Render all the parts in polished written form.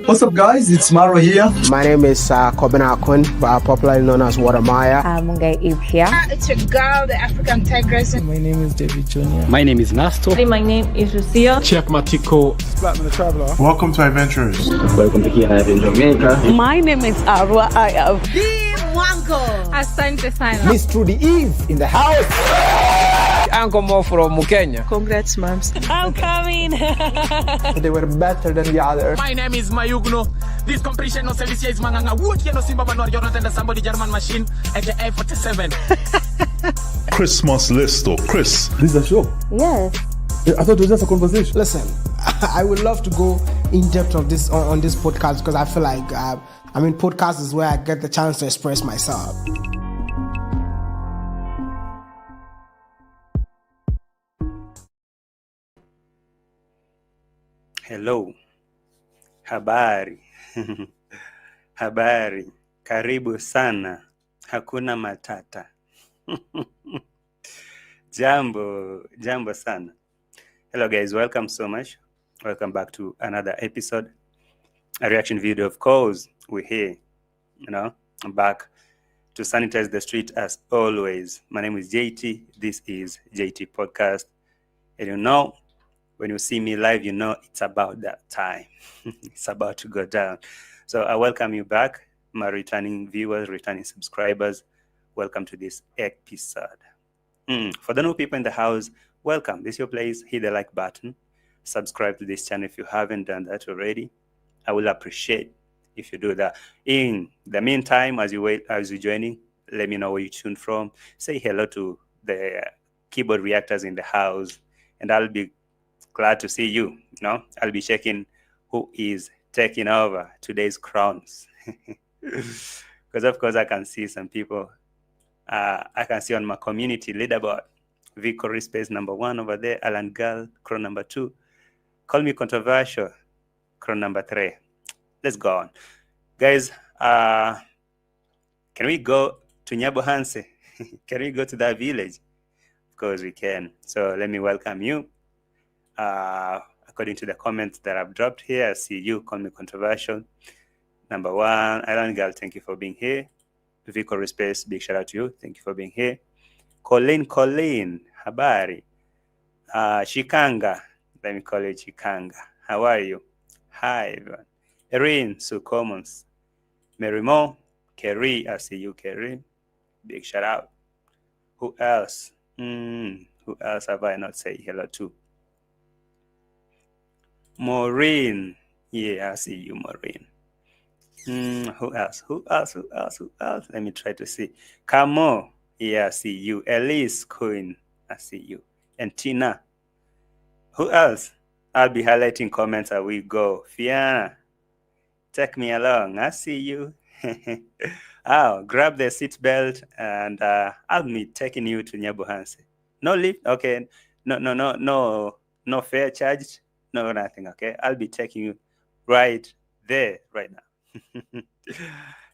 What's up, guys? It's MARWA here. My name is Kobina Akun, popularly known as Watermaya. Mungai Eve here. It's your girl, the African Tigress. My name is David Jr. My name is Nasto. My name is Rocio. Check Matiko. Platinum the Traveler. Welcome to Adventurers. Welcome to Kiana in Jamaica. My name is Arwa. I have Asante sana. Miss Trudy Eve in the house. Uncle Mo from Mukenya. Congrats, moms. I'm coming. They were better than the others. My name is Mayugno. This competition no Celicia is Manganga. Wood no Simba Banor Jonathan somebody German machine at the Ep57. Christmas list or Chris. This is a show. Yes. I thought it was just a conversation. Listen, I would love to go in depth of this on this podcast because I feel like podcast is where I get the chance to express myself. Hello. Habari. Habari. Karibu sana. Hakuna matata. Jambo sana. Hello guys, welcome so much. Welcome back to another episode. A reaction video, of course. We're here, I'm back to sanitize the street as always. My name is JT. This is JT Podcast. And when you see me live, it's about that time. It's about to go down. So I welcome you back, my returning viewers, returning subscribers. Welcome to this episode. For the new people in the house, welcome. This is your place. Hit the like button. Subscribe to this channel if you haven't done that already. I will appreciate if you do that. In the meantime, as you're joining, let me know where you tuned from. Say hello to the keyboard reactors in the house, and I'll be glad to see you. I'll be checking who is taking over today's crowns. Because of course I can see some people. I can see on my community leaderboard, Victory Space number 1 over there, Alan Girl, crown number 2. Call me controversial, crown number 3. Let's go on. Guys, can we go to Nyabohanse? Can we go to that village? Of course we can. So let me welcome you. According to the comments that I've dropped here, I see you, call me controversial. Number 1, Alan Girl, thank you for being here. Victory Space, big shout out to you. Thank you for being here. Colleen, habari. Chikanga, let me call you Chikanga. How are you? Hi, everyone. Erin, Sukomons. Merimo, Kerry, I see you, Kerry. Big shout out. Who else? Who else have I not said hello to? Maureen. Yeah, I see you, Maureen. Who else? Let me try to see. Camo. Yeah, I see you. Elise Queen. I see you. And Tina. Who else? I'll be highlighting comments as we go. Fiona. Take me along. I see you. Grab the seatbelt and I'll be taking you to Nyabohanse. No lift? Okay. No fare charged? No, nothing. Okay. I'll be taking you right there right now.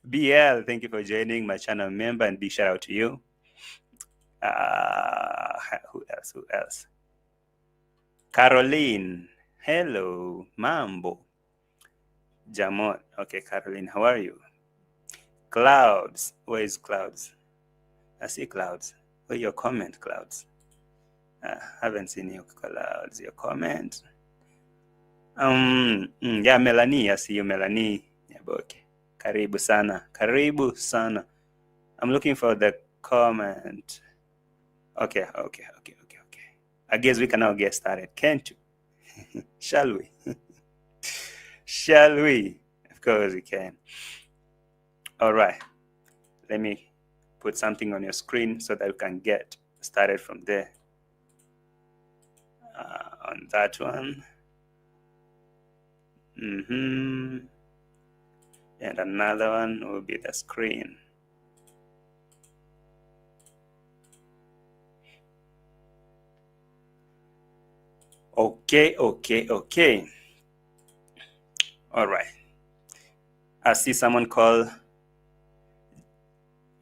BL, thank you for joining, my channel member, and big shout out to you. Who else? Caroline, hello. Mambo. Jamon, okay. Caroline, how are you? Clouds, where is Clouds? I see Clouds. Where your comment, Clouds? Haven't seen your Clouds, your comment. Yeah, Melanie, I see you, Melanie. Okay. Karibu sana. I'm looking for the comment. Okay. I guess we can now get started, can't you? Shall we? Shall we? Of course we can. All right. Let me put something on your screen so that we can get started from there. On that one. And another one will be the screen. Okay. All right. I see someone called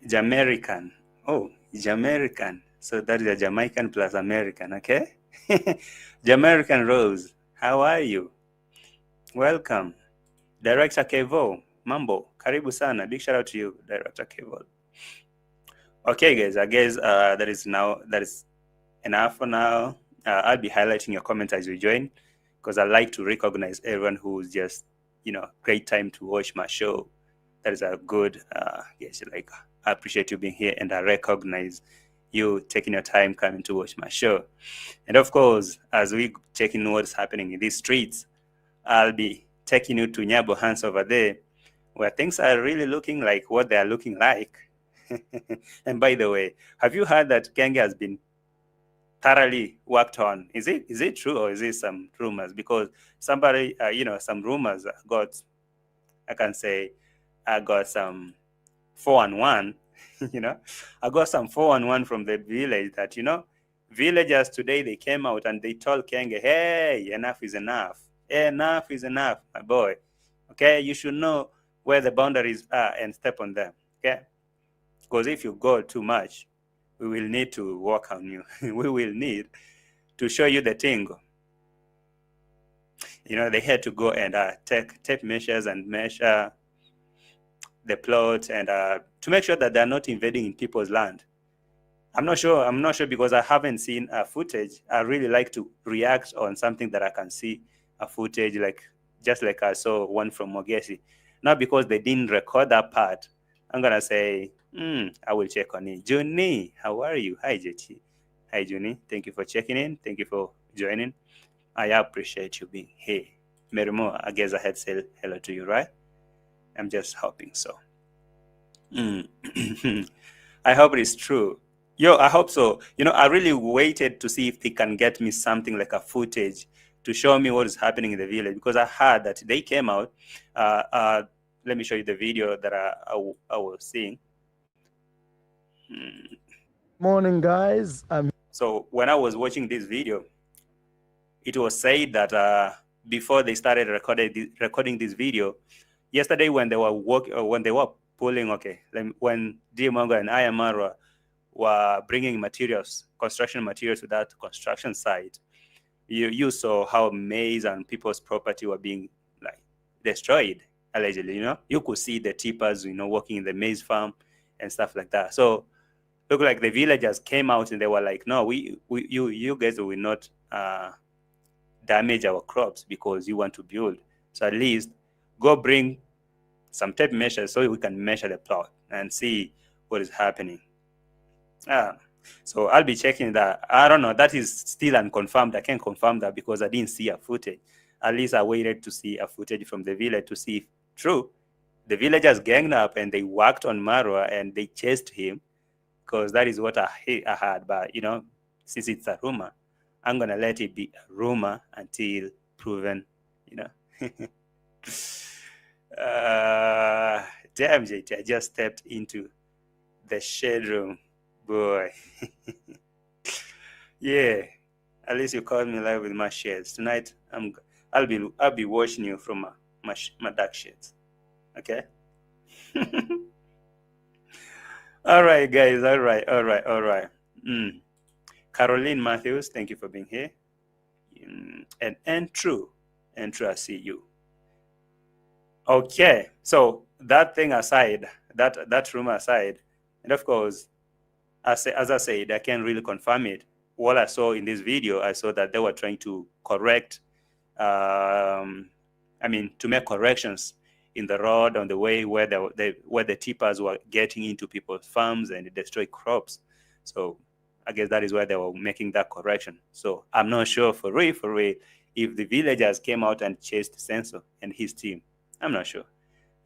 Jamaican. Oh, Jamaican. So that is a Jamaican plus American, okay? Jamaican Rose, how are you? Welcome. Director Kevo, Mambo, karibu sana. Big shout out to you, Director Kevo. Okay, guys, I guess that is enough for now. I'll be highlighting your comments as you join, because I like to recognize everyone who's just, great time to watch my show. That is a good, yes, like, I appreciate you being here, and I recognize you taking your time coming to watch my show. And of course, as we check in what's happening in these streets, I'll be taking you to Nyabo Hands over there, where things are really looking like what they are looking like. And by the way, have you heard that Kenge has been thoroughly worked on? Is it true, or is it some rumors? Because somebody, some rumors got, I can say, I got some 411, I got some 411 from the village that, villagers today, they came out and they told Kenge, hey, enough is enough. Enough is enough, my boy. Okay, you should know where the boundaries are and step on them. Okay, because if you go too much, we will need to work on you. We will need to show you the thing. They had to go and take measures and measure the plot and to make sure that they're not invading in people's land. I'm not sure because I haven't seen footage. I really like to react on something that I can see a footage, just like I saw one from Mogesi. Not because they didn't record that part. I'm gonna say, I will check on it. Juni, how are you? Hi, JT. Hi, Juni. Thank you for checking in. Thank you for joining. I appreciate you being here. Merimo, I guess I had said hello to you, right? I'm just hoping so. I hope it is true. I hope so. I really waited to see if they can get me something like a footage to show me what is happening in the village, because I heard that they came out. Let me show you the video that I was seeing. Morning, guys. So when I was watching this video, it was said that before they started recording this video, yesterday when they were pulling, when DMongo and MARWA were bringing construction materials to that construction site, you saw how maize and people's property were being destroyed, allegedly. You could see the tippers, working in the maize farm and stuff like that. So look like the villagers came out and they were like, no, you guys will not damage our crops because you want to build. So at least go bring some tape measures so we can measure the plot and see what is happening. So I'll be checking that. I don't know. That is still unconfirmed. I can't confirm that because I didn't see a footage. At least I waited to see a footage from the village to see if true. The villagers ganged up and they worked on MARWA and they chased him, because that is what I heard. But, since it's a rumor, I'm going to let it be a rumor until proven, Damn, JT, I just stepped into the shade room. Boy. Yeah, at least you called me live with my shades. Tonight, I'll be watching you from my dark shades. Okay? All right, guys. All right. Caroline Matthews, thank you for being here. And true, I see you. Okay, so that thing aside, that rumor aside, and of course, as I said, I can't really confirm it. What I saw in this video, I saw that they were trying to correct, to make corrections in the road on the way where the tippers were getting into people's farms and destroy crops. So I guess that is where they were making that correction. So I'm not sure for real, if the villagers came out and chased Senso and his team. I'm not sure.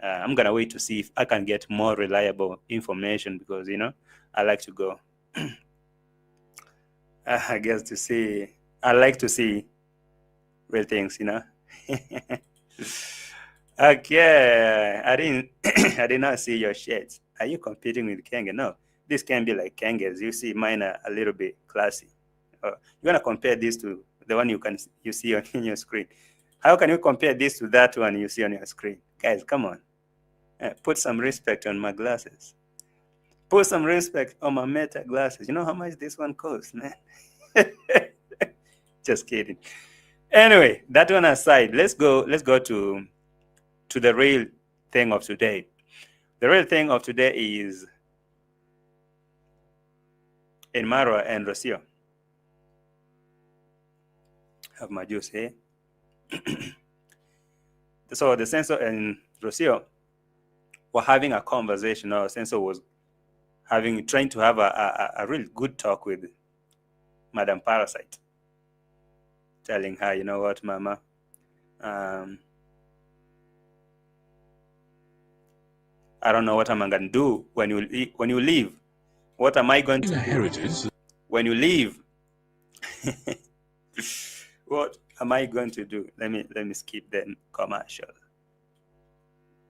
I'm going to wait to see if I can get more reliable information because, I like to go. I guess I like to see real things, Okay, I did not see your shades. Are you competing with Kenge? No, this can be like Kenge's. You see mine are a little bit classy. You want to compare this to the one you see on your screen. How can you compare this to that one you see on your screen? Guys, come on. Put some respect on my glasses. Put some respect on my Meta glasses. You know how much this one costs, man? Just kidding. Anyway, that one aside, let's go to to the real thing of today. The real thing of today is in MARWA and ROCIO. Have my juice here. So the censor and ROCIO were having a conversation, or censor was trying to have a real good talk with Madam Parasite, telling her, you know what, Mama, I don't know what I'm gonna do when you leave. What am I going to do when you leave? What am I going to do? Let me skip the commercial,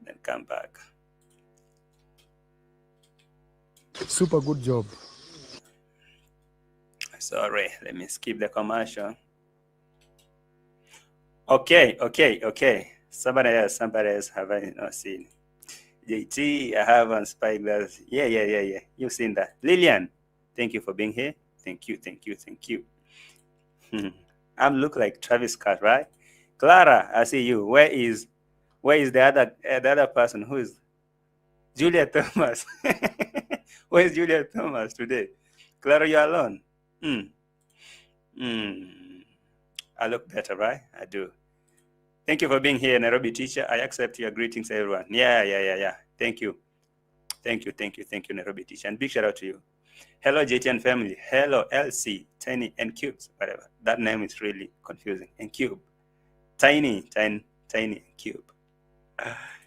then come back. Super good job. Sorry, let me skip the commercial. Okay. Somebody else haven't not seen. JT, I haven't spiked that. Yeah. You've seen that. Lillian, thank you for being here. Thank you. I'm look like Travis Scott, right? Clara, I see you. Where is the other person? Who is Julia Thomas? Where is Julia Thomas today? Clara, you're alone. I look better, right? I do. Thank you for being here, Nairobi teacher. I accept your greetings, everyone. Yeah. Thank you, Nairobi teacher. And big shout out to you. Hello, JT and family. Hello, LC, Tiny, and Cubes, whatever. That name is really confusing. And Cube. Tiny, and Cube.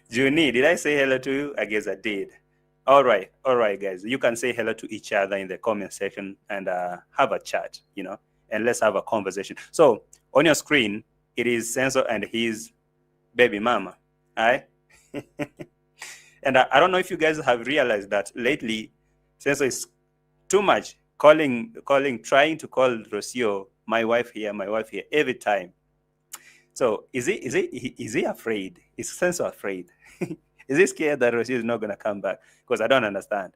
Junie, did I say hello to you? I guess I did. All right, guys. You can say hello to each other in the comment section and have a chat, and let's have a conversation. So on your screen, it is Censor and his baby mama, all right? And I don't know if you guys have realized that lately, Censor is too much trying to call ROCIO my wife here every time. So is he afraid? Is Censor afraid? Is he scared that ROCIO is not going to come back? Because I don't understand.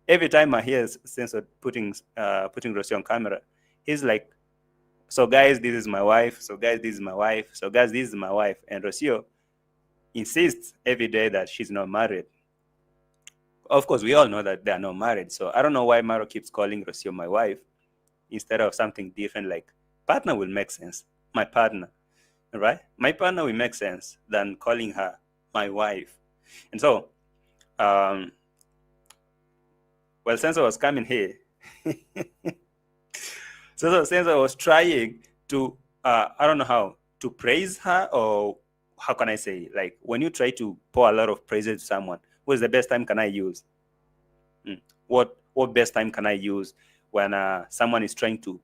Every time I hear Censor putting ROCIO on camera, he's like, so guys, this is my wife. So guys, this is my wife. So guys, this is my wife. And ROCIO insists every day that she's not married. Of course, we all know that they are not married. So I don't know why Maro keeps calling ROCIO my wife instead of something different like partner will make sense. My partner, right? My partner will make sense than calling her my wife. And so, Censor was coming here. So Censor was trying to, I don't know how, to praise her, or how can I say, like when you try to pour a lot of praises to someone, what is the best time can I use? What best time can I use when someone is trying to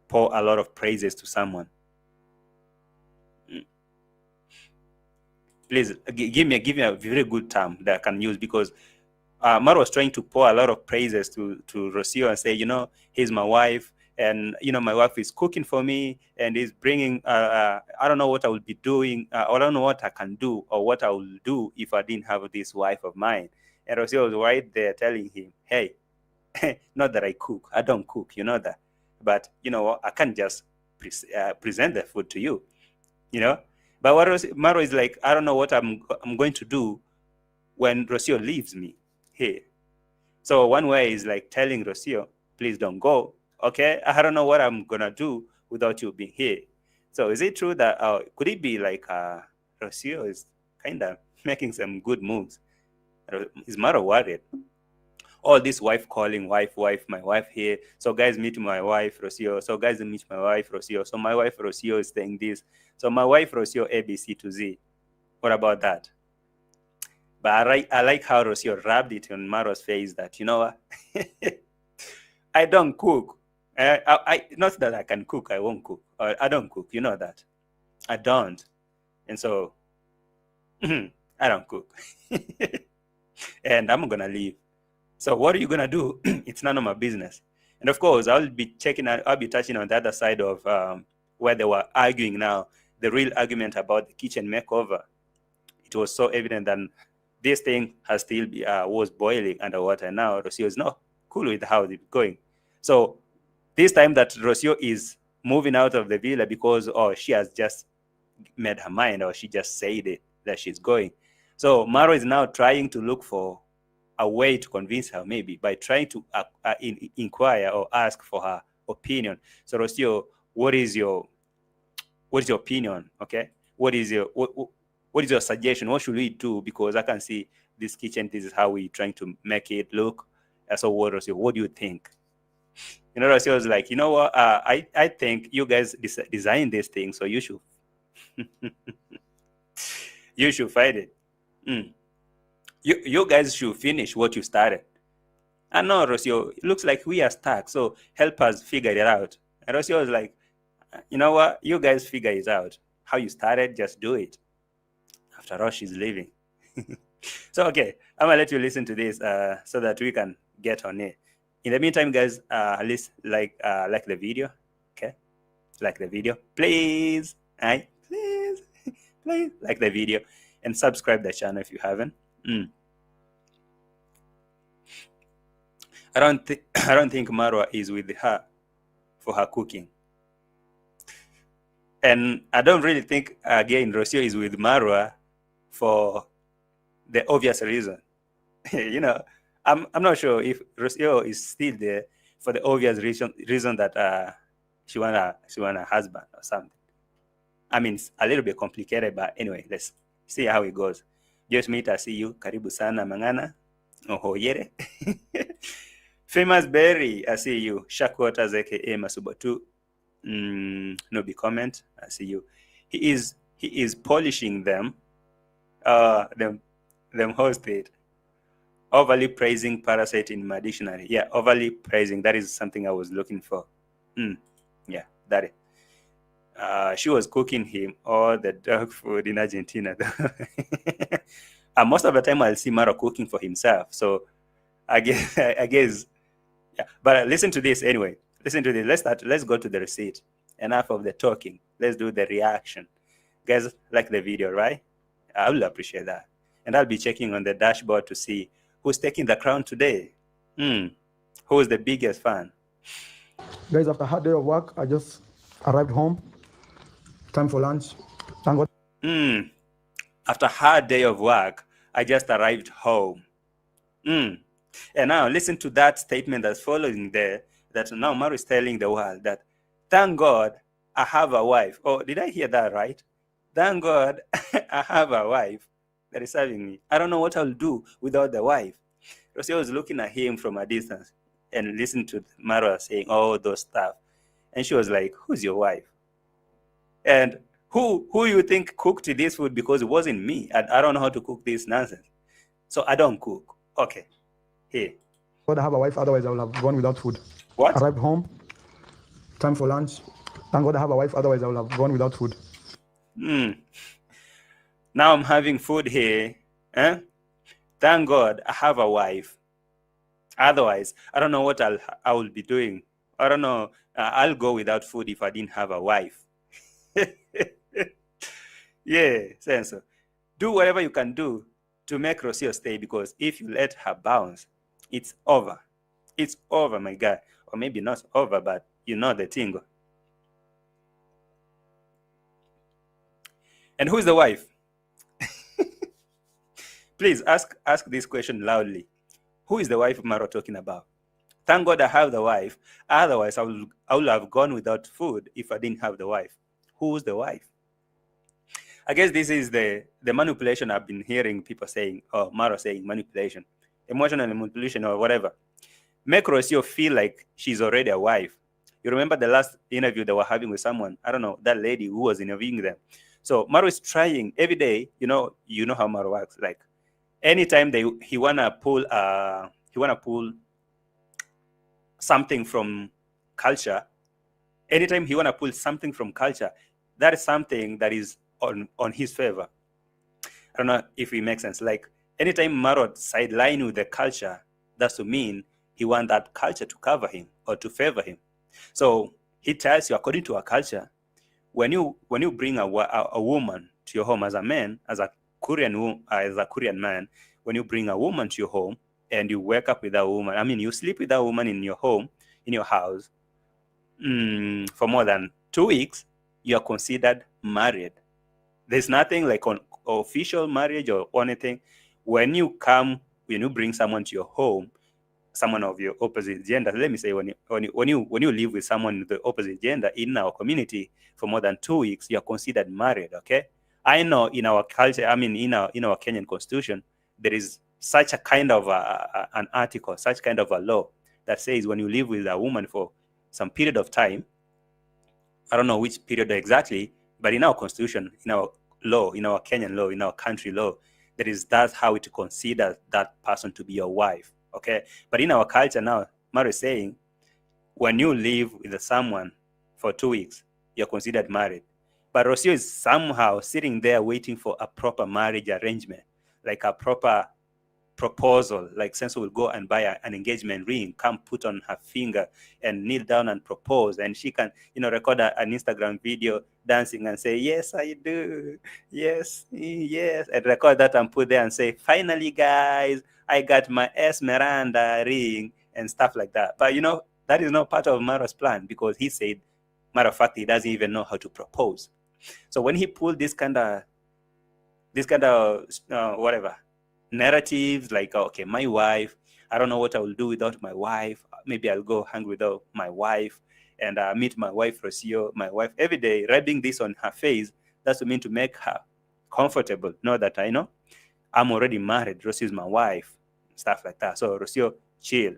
pour a lot of praises to someone? Please give me a very good term that I can use, because Maro was trying to pour a lot of praises to ROCIO and say, he's my wife, and my wife is cooking for me and is bringing. I don't know what I will be doing. I don't know what I can do or what I will do if I didn't have this wife of mine. And ROCIO was right there telling him, hey, not that I cook. I don't cook. You know that. But I can't just present the food to you. But what Maro is like, I don't know what I'm going to do when ROCIO leaves me here. So one way is like telling ROCIO, please don't go. Okay, I don't know what I'm gonna do without you being here. So is it true that could it be like ROCIO is kind of making some good moves? Is Maro worried? All this wife calling, wife, my wife here. So guys, meet my wife ROCIO. So guys, meet my wife ROCIO. So my wife ROCIO is saying this. So my wife ROCIO ABC to Z. What about that? But I like how ROCIO rubbed it on Maro's face that, I don't cook. I not that I can cook, I won't cook. I don't cook, you know that. I don't. And so, I don't cook. And I'm going to leave. So what are you going to do? It's none of my business. And of course, I'll be touching on the other side of where they were arguing now, the real argument about the kitchen makeover. It was so evident that this thing has still was boiling underwater. Now ROCIO is not cool with how it's going. So this time that ROCIO is moving out of the villa because she has just made her mind, or she just said it that she's going. So Marwa is now trying to look for a way to convince her, maybe by trying to inquire or ask for her opinion. So Rocio, what is your opinion? Okay, what is your suggestion? What should we do? Because I can see this kitchen, this is how we're trying to make it look. So what, Rocio, what do you think? You know, Rocio was like, you know what, I think you guys designed this thing, so you should you should fight it. You guys should finish what you started. I know, Rocio, it looks like we are stuck, so help us figure it out. And Rocio was like, you know what, you guys figure it out. How you started, just do it. After all, she's leaving. So, okay, I'm going to let you listen to this so that we can get on it. In the meantime, guys, at least like the video, okay? Like the video, please. Please, please like the video and subscribe the channel if you haven't. I don't think Marwa is with her for her cooking, and I don't really think again Rocio is with Marwa for the obvious reason. You know, I'm not sure if Rocio is still there for the obvious reason that she want a husband or something. I mean, it's a little bit complicated, but anyway, let's see how it goes. Just meet, I see you. Karibu sana mangana. Oho yere. Famous Berry, I see you. Shakwata zeke masubatu. No be comment. I see you. He is polishing them. Them hosted. Overly praising parasite in my dictionary. Yeah, overly praising. That is something I was looking for. Yeah, that is. She was cooking him all the dog food in Argentina. And most of the time I'll see Marwa cooking for himself. So I guess, yeah. But listen to this anyway. Listen to this. Let's go to the receipt. Enough of the talking. Let's do the reaction. Guys, like the video, right? I will appreciate that. And I'll be checking on the dashboard to see who's taking the crown today. Who is the biggest fan? Guys, after a hard day of work, I just arrived home. Time for lunch. Thank God. After a hard day of work, I just arrived home. And now listen to that statement that's following there, that now Marwa is telling the world that, thank God I have a wife. Oh, did I hear that right? Thank God I have a wife that is serving me. I don't know what I'll do without the wife. Rocio was looking at him from a distance and listened to Marwa saying all those stuff. And she was like, who's your wife? And who you think cooked this food? Because it wasn't me. I don't know how to cook this nonsense. So I don't cook. Okay. Here. God, I have a wife, otherwise I would have gone without food. What? Arrived home. Time for lunch. Thank God I have a wife, otherwise I would have gone without food. Now I'm having food here. Thank God I have a wife. Otherwise, I don't know what I will be doing. I don't know. I'll go without food if I didn't have a wife. Yeah, so do whatever you can do to make Rocio stay, because if you let her bounce, it's over. It's over, my guy. Or maybe not over, but you know the tingle. And who's the wife? Please ask this question loudly. Who is the wife Marwa talking about? Thank God I have the wife. Otherwise, I would have gone without food if I didn't have the wife. Who's the wife? I guess this is the manipulation I've been hearing people saying, or Marwa saying, manipulation, emotional manipulation or whatever. Make Rocio feel like she's already a wife. You remember the last interview they were having with someone, I don't know, that lady who was interviewing them. So Marwa is trying every day, you know how Marwa works. Like anytime he wanna pull something from culture, anytime he wanna pull something from culture, that is something that is on his favor. I don't know if it makes sense. Like anytime Marwa sideline with the culture, that's to mean he wants that culture to cover him or to favor him. So he tells you, according to our culture, when you bring a woman to your home as a man, as a Korean man, when you bring a woman to your home and you wake up with that woman, I mean, you sleep with that woman in your home, in your house, for more than 2 weeks, you are considered married. There's nothing like official marriage or anything, when you bring someone to your home, someone of your opposite gender, let me say, when you live with someone of the opposite gender in our community for more than 2 weeks, you're considered married. Okay, I know in our culture, I mean in our Kenyan constitution, there is such a kind of an article, such kind of a law that says when you live with a woman for some period of time, I don't know which period exactly, but in our constitution, in our law, in our Kenyan law, in our country law, that's how it considers that person to be your wife. Okay, but in our culture now, Maro is saying, when you live with someone for 2 weeks, you're considered married. But ROCIO is somehow sitting there waiting for a proper marriage arrangement, like a proper proposal, like Senso will go and buy an engagement ring, come put on her finger and kneel down and propose, and she can, record an Instagram video dancing and say, yes, I do, yes, and record that and put there and say, finally, guys, I got my Esmeralda ring and stuff like that. But that is not part of Maro's plan, because he said, matter of fact, he doesn't even know how to propose. So when he pulled this kind of whatever narratives, like, okay, my wife, I don't know what I will do without my wife. Maybe I'll go hang without my wife and meet my wife, ROCIO, my wife every day, rubbing this on her face. That's mean to make her comfortable. Know that I know I'm already married. ROCIO is my wife, stuff like that. So ROCIO, chill.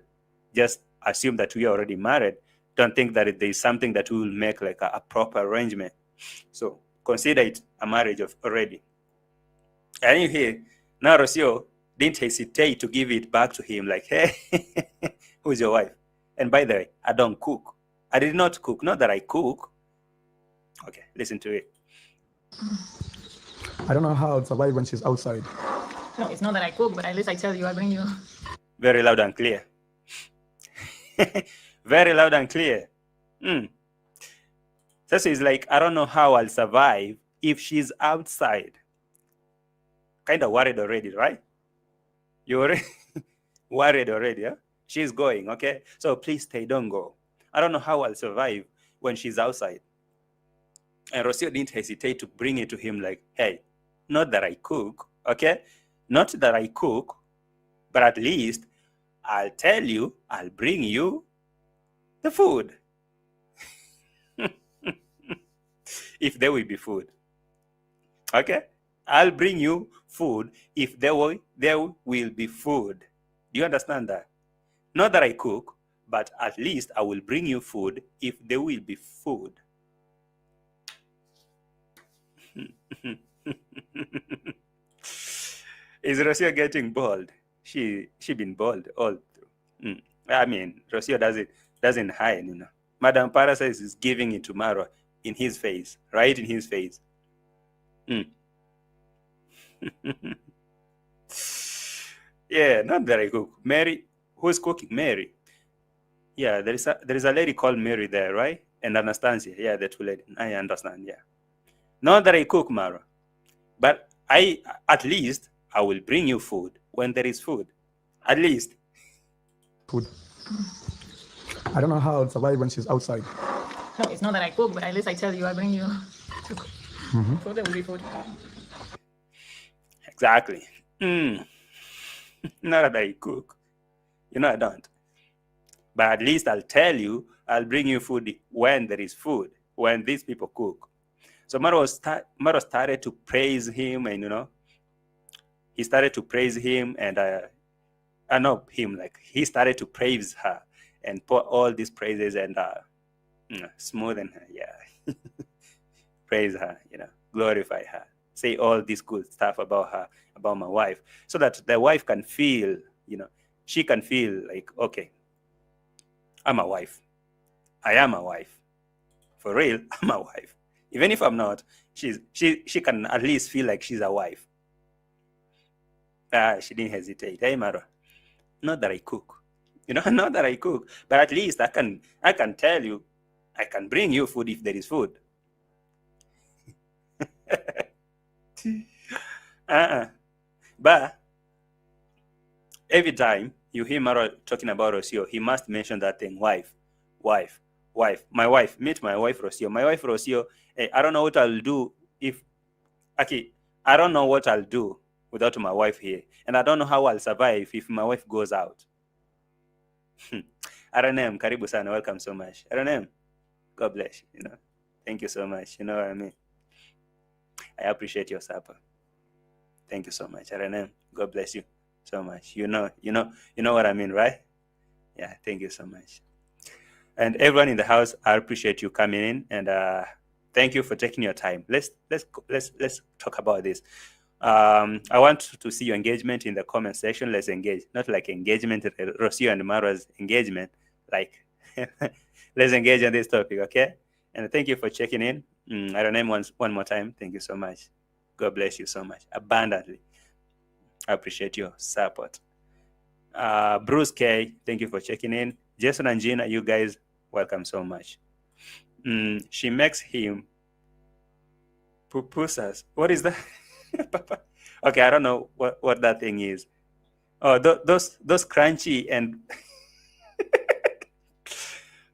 Just assume that we are already married. Don't think that there is something that we will make like a proper arrangement. So consider it a marriage already. And you hear, now ROCIO didn't hesitate to give it back to him, like, hey, who's your wife? And by the way, I don't cook. I did not cook. Not that I cook. Okay, listen to it. I don't know how I'll survive when she's outside. No, it's not that I cook, but at least I tell you, I bring you. Very loud and clear. Very loud and clear. So it's like, I don't know how I'll survive if she's outside. Kind of worried already, right? You're already worried already, huh? She's going, okay? So please stay, don't go. I don't know how I'll survive when she's outside. And ROCIO didn't hesitate to bring it to him like, hey, not that I cook, okay? Not that I cook, but at least I'll tell you, I'll bring you the food. If there will be food. Okay? I'll bring you food if there will be food. Do you understand that? Not that I cook, but at least I will bring you food if there will be food. Is ROCIO getting bold? She been bold all through. I mean, ROCIO doesn't hide, Madam Parasites is giving it to Marwa in his face, right in his face. Yeah, not that I cook. Mary, who's cooking? Mary. Yeah, there is a lady called Mary there, right? And Anastasia. Yeah, the two ladies. I understand. Yeah. Not that I cook, Marwa, but at least I will bring you food when there is food. At least. Food. I don't know how I'll survive when she's outside. No, it's not that I cook, but at least I tell you, I bring you. Food, there will be food. Exactly. Not that I cook. I don't. But at least I'll tell you, I'll bring you food when there is food, when these people cook. So Maro started to praise him, and he started to praise him, and he started to praise her and pour all these praises and smoothen her, yeah. Praise her, glorify her. Say all this good stuff about her, about my wife, so that the wife can feel, she can feel like, okay, I'm a wife. I am a wife. For real, I'm a wife. Even if I'm not, she can at least feel like she's a wife. She didn't hesitate. Hey, Mara, not that I cook. Not that I cook, but at least I can tell you, I can bring you food if there is food. But every time you hear Maro talking about ROCIO, he must mention that thing, wife, my wife, meet my wife ROCIO. My wife ROCIO, I don't know what I'll do if, okay, I don't know what I'll do without my wife here. And I don't know how I'll survive if my wife goes out. RNM, karibu sana, welcome so much. RNM, God bless you, Thank you so much. You know what I mean? I appreciate your support. Thank you so much. RNM, God bless you so much. You know what I mean, right? Yeah, thank you so much. And everyone in the house, I appreciate you coming in, and thank you for taking your time. Let's talk about this. I want to see your engagement in the comment section. Let's engage, not like engagement, ROCIO and MARWA's engagement. Like, let's engage on this topic, okay? And thank you for checking in. I don't name one more time. Thank you so much. God bless you so much abundantly. I appreciate your support. Bruce K, thank you for checking in. Jason and Gina, you guys, welcome so much. She makes him pupusas. What is that? Okay, I don't know what that thing is. Oh, those crunchy and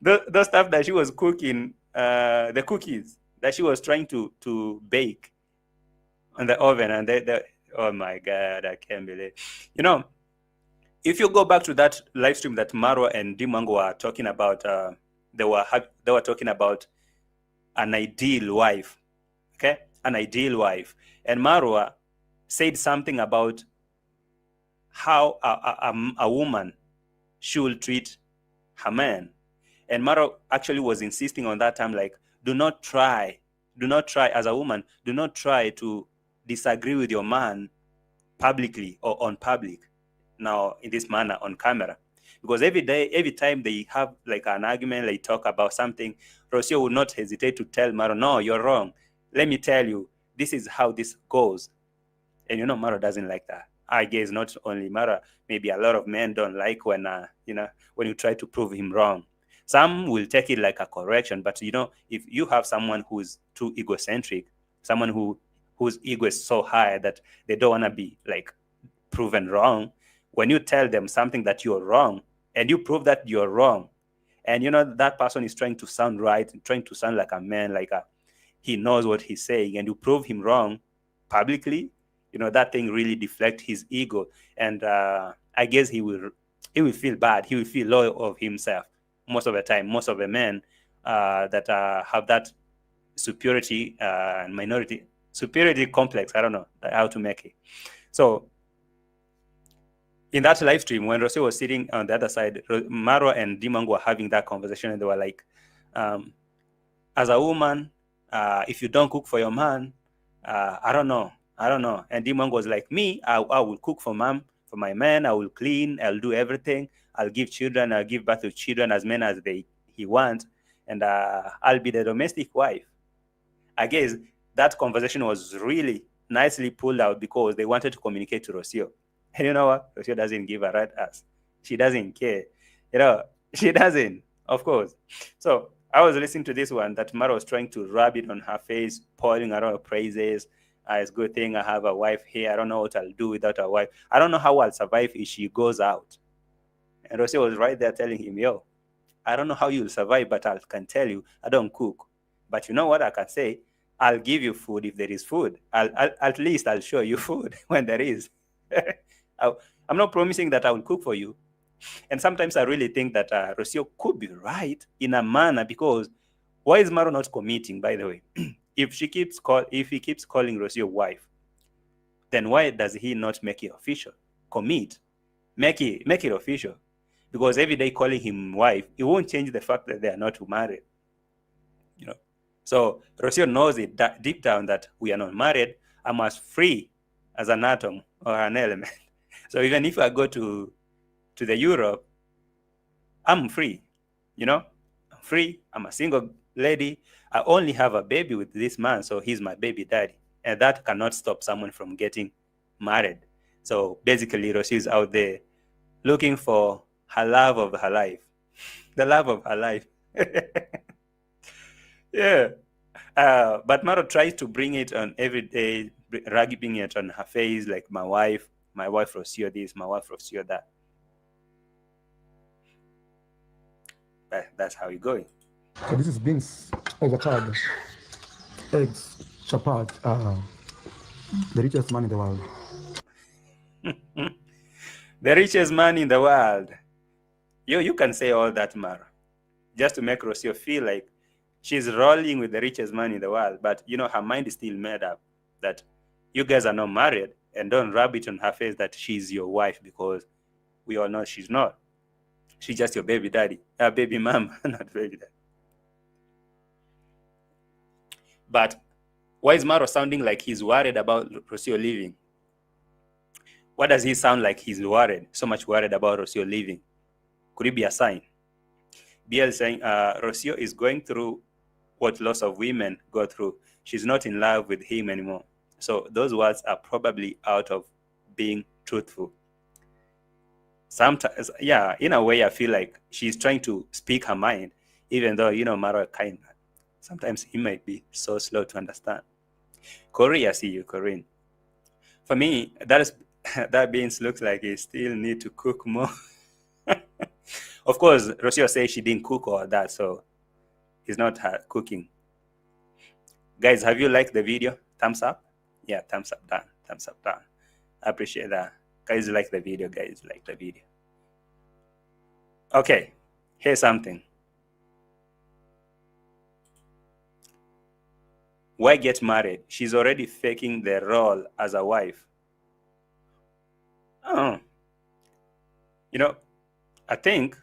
those stuff that she was cooking, the cookies that she was trying to bake on the oven, and they oh my God, I can't believe. If you go back to that live stream that MARWA and Dimango were talking about, they were talking about an ideal wife, okay? An ideal wife. And MARWA said something about how a woman should treat her man. And MARWA actually was insisting on that time, like, do not try as a woman, do not try to disagree with your man publicly or on public. Now, in this manner, on camera. Because every time they have like an argument, they talk about something, ROCIO would not hesitate to tell MARWA, no, you're wrong. Let me tell you, this is how this goes. And MARWA doesn't like that. I guess not only MARWA, maybe a lot of men don't like when you try to prove him wrong. Some will take it like a correction, but if you have someone who's too egocentric, someone whose ego is so high that they don't want to be like proven wrong, when you tell them something that you're wrong and you prove that you're wrong, and that person is trying to sound right, trying to sound like a man, he knows what he's saying, and you prove him wrong publicly, that thing really deflects his ego, and I guess he will feel bad. He will feel low of himself most of the time. Most of the men that have that superiority and superiority complex, I don't know how to make it. So in that live stream, when ROCIO was sitting on the other side, MARWA and Dimango were having that conversation, and they were like, as a woman, if you don't cook for your man, I don't know. And Dimango was like, me, I will cook for my man, I will clean, I'll do everything, I'll give birth to children as many as he wants, and I'll be the domestic wife. I guess that conversation was really nicely pulled out because they wanted to communicate to ROCIO. And you know what? ROCIO doesn't give a rat ass. She doesn't care. She doesn't, of course. So I was listening to this one that MARWA was trying to rub it on her face, pouring a lot of praises. It's a good thing I have a wife here. I don't know what I'll do without a wife. I don't know how I'll survive if she goes out. And ROCIO was right there telling him, yo, I don't know how you'll survive, but I can tell you, I don't cook. But you know what I can say? I'll give you food if there is food. At least I'll show you food when there is. I'm not promising that I will cook for you. And sometimes I really think that ROCIO could be right in a manner, because why is MARWA not committing, by the way? If he keeps calling ROCIO wife, then why does he not make it official? Commit. Make it official. Because every day calling him wife, it won't change the fact that they are not married. So ROCIO knows it deep down that we are not married. I'm as free as an atom or an element. So even if I go to the Europe, I'm free. I'm free. I'm a single lady. I only have a baby with this man, so he's my baby daddy. And that cannot stop someone from getting married. So basically, ROCIO is out there looking for her love of her life. The love of her life. Yeah. But MARWA tries to bring it on every day, rubbing it on her face, like my wife ROCIO this, my wife ROCIO that. That's how it's going. So this is beans, avocado, eggs, chapati, The richest man in the world. The richest man in the world. You can say all that, Mara, just to make Rocio feel like she's rolling with the richest man in the world. But, her mind is still made up that you guys are not married, and don't rub it on her face that she's your wife, because we all know she's not. She's just your baby daddy, baby mom, not baby daddy. But why is Maro sounding like he's worried about Rocio leaving? Why does he sound like he's worried, so much worried about Rocio leaving? Could it be a sign? BL saying Rocio is going through what lots of women go through. She's not in love with him anymore. So those words are probably out of being truthful. Sometimes, yeah, in a way, I feel like she's trying to speak her mind, even though, Maro kind man. Sometimes he might be so slow to understand. Corey, I see you, Corinne. For me, that beans looks like he still need to cook more. Of course, Rocio says she didn't cook all that, so it's not her cooking. Guys, have you liked the video? Thumbs up? Yeah, thumbs up down. Thumbs up down. I appreciate that. Guys, like the video. Guys, like the video. Okay, here's something. Why get married? She's already faking the role as a wife. Oh. I think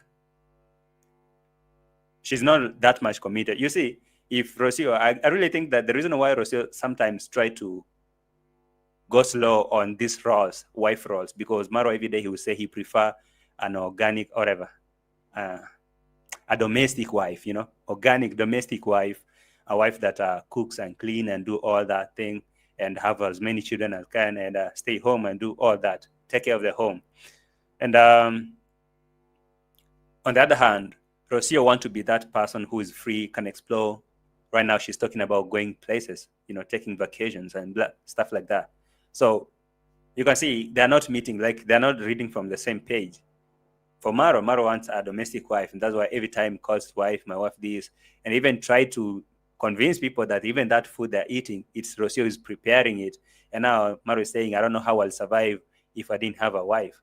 she's not that much committed. You see, if Rocio, I really think that the reason why Rocio sometimes try to go slow on these roles, wife roles, because Maro every day he will say he prefer an organic or whatever, a domestic wife, organic domestic wife, a wife that cooks and clean and do all that thing and have as many children as can and stay home and do all that, take care of the home. And on the other hand, Rocio wants to be that person who is free, can explore. Right now, she's talking about going places, taking vacations and stuff like that. So you can see they're not meeting, like they're not reading from the same page. For Maro wants a domestic wife, and that's why every time calls wife, my wife this, and even try to convince people that even that food they're eating, it's Rocio is preparing it. And now Maro is saying, I don't know how I'll survive if I didn't have a wife.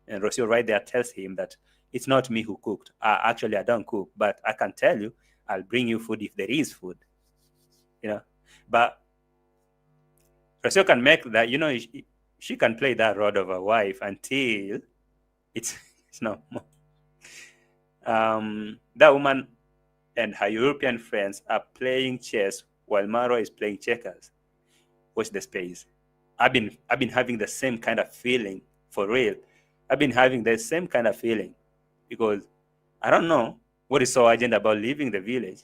And Rocio right there tells him that it's not me who cooked. Actually, I don't cook, but I can tell you, I'll bring you food if there is food. But Rocio can make that, she can play that role of a wife until it's no more. That woman and her European friends are playing chess while Maro is playing checkers. Watch the space. I've been having the same kind of feeling, for real. I've been having the same kind of feeling because I don't know what is so urgent about leaving the village.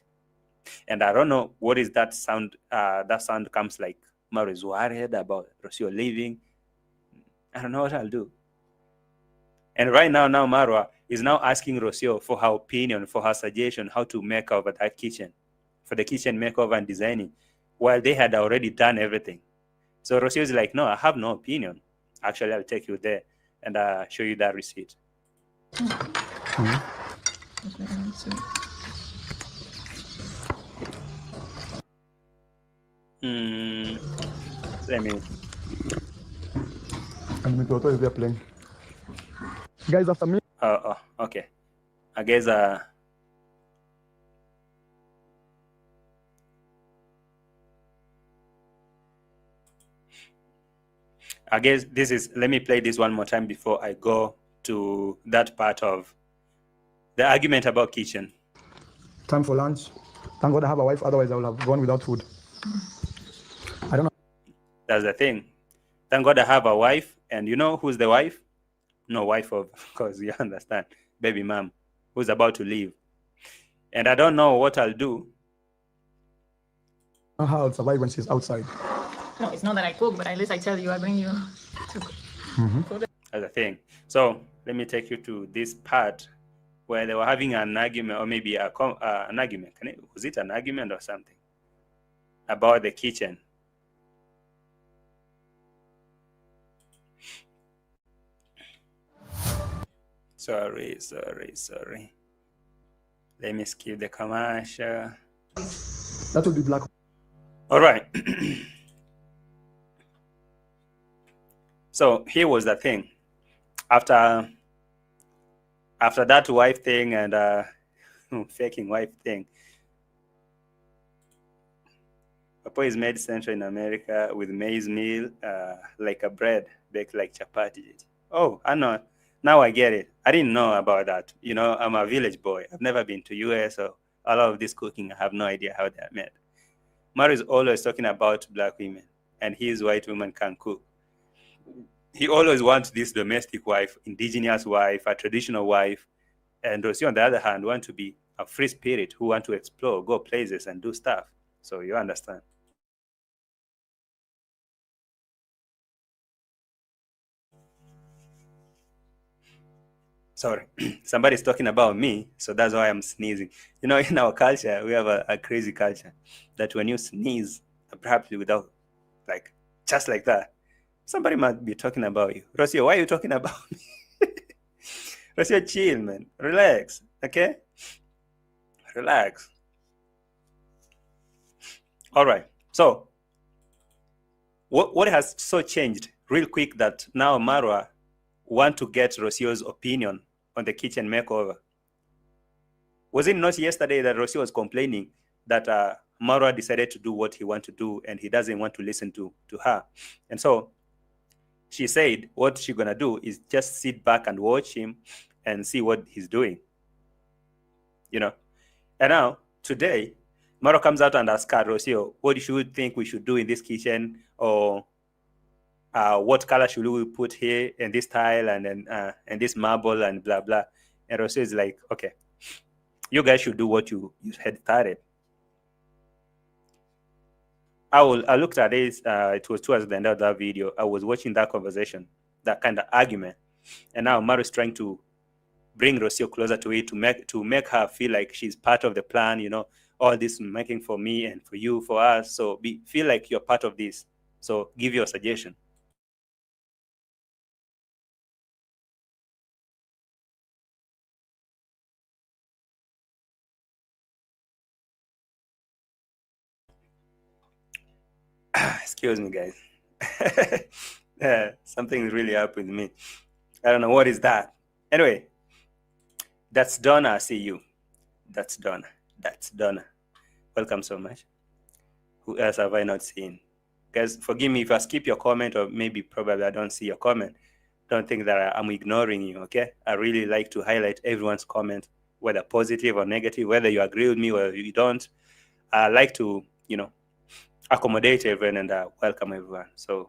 And I don't know what is that sound. That sound comes like Maro is worried about Rocio leaving. I don't know what I'll do. And right now Marwa is now asking Rocio for her opinion, for her suggestion, how to make over that kitchen, for the kitchen makeover and designing, while they had already done everything. So Rocio is like, no, I have no opinion. Actually, I'll take you there and show you that receipt. Let me. And Mitoto is there playing. Guys, after me. Oh, okay. I guess this is, let me play this one more time before I go to that part of the argument about kitchen. Time for lunch. Thank God I have a wife, otherwise I would have gone without food. I don't know. That's the thing. Thank God I have a wife, and you know who's the wife? No, wife of course, you understand. Baby mom, who's about to leave. And I don't know what I'll do. I don't know how I'll survive when she's outside. No, it's not that I cook, but at least I tell you, I bring you to cook. That's the thing. So let me take you to this part where they were having an argument, or maybe an argument. Was it an argument or something? About the kitchen. Sorry. Let me skip the commercial. That will be black. All right. So here was the thing. After that wife thing and faking wife thing, Papa is made central in America with maize meal, like a bread baked like chapati. Oh, I know. Now I get it. I didn't know about that. You know, I'm a village boy. I've never been to US, so a lot of this cooking, I have no idea how they are made. Mario is always talking about black women, and his white woman can cook. He always wants this domestic wife, indigenous wife, a traditional wife, and Rocio, on the other hand, want to be a free spirit who want to explore, go places, and do stuff. So you understand. Sorry, somebody's talking about me, so that's why I'm sneezing. You know, in our culture, we have a crazy culture that when you sneeze, perhaps without, like, just like that, somebody might be talking about you. Rocio, why are you talking about me? Rocio, chill, man. Relax, okay? Relax. All right. So, what has so changed real quick that now Marwa want to get Rocio's opinion on the kitchen makeover? Was it not yesterday that Rocio was complaining that Marwa decided to do what he wants to do and he doesn't want to listen to her? And so she said what she's going to do is just sit back and watch him and see what he's doing. You know? And now, today, Marwa comes out and asks Rocio, what do you think we should do in this kitchen? Or what color should we put here in this tile and then and this marble and blah blah. And Rocio is like, okay, you guys should do what you had started. I looked at this. It was towards the end of that video. I was watching that conversation, that kind of argument, and now Mario is trying to bring Rocio closer to it to make her feel like she's part of the plan. You know, all this making for me and for you, for us. So feel like you're part of this. So give your suggestion. Excuse me, guys. Something's really up with me. I don't know what is that. Anyway, that's Donna. I see you. That's Donna. That's Donna. Welcome so much. Who else have I not seen? Guys, forgive me if I skip your comment or maybe probably I don't see your comment. Don't think that I'm ignoring you, okay? I really like to highlight everyone's comment, whether positive or negative, whether you agree with me or you don't. I like to, you know, accommodate everyone and welcome everyone. So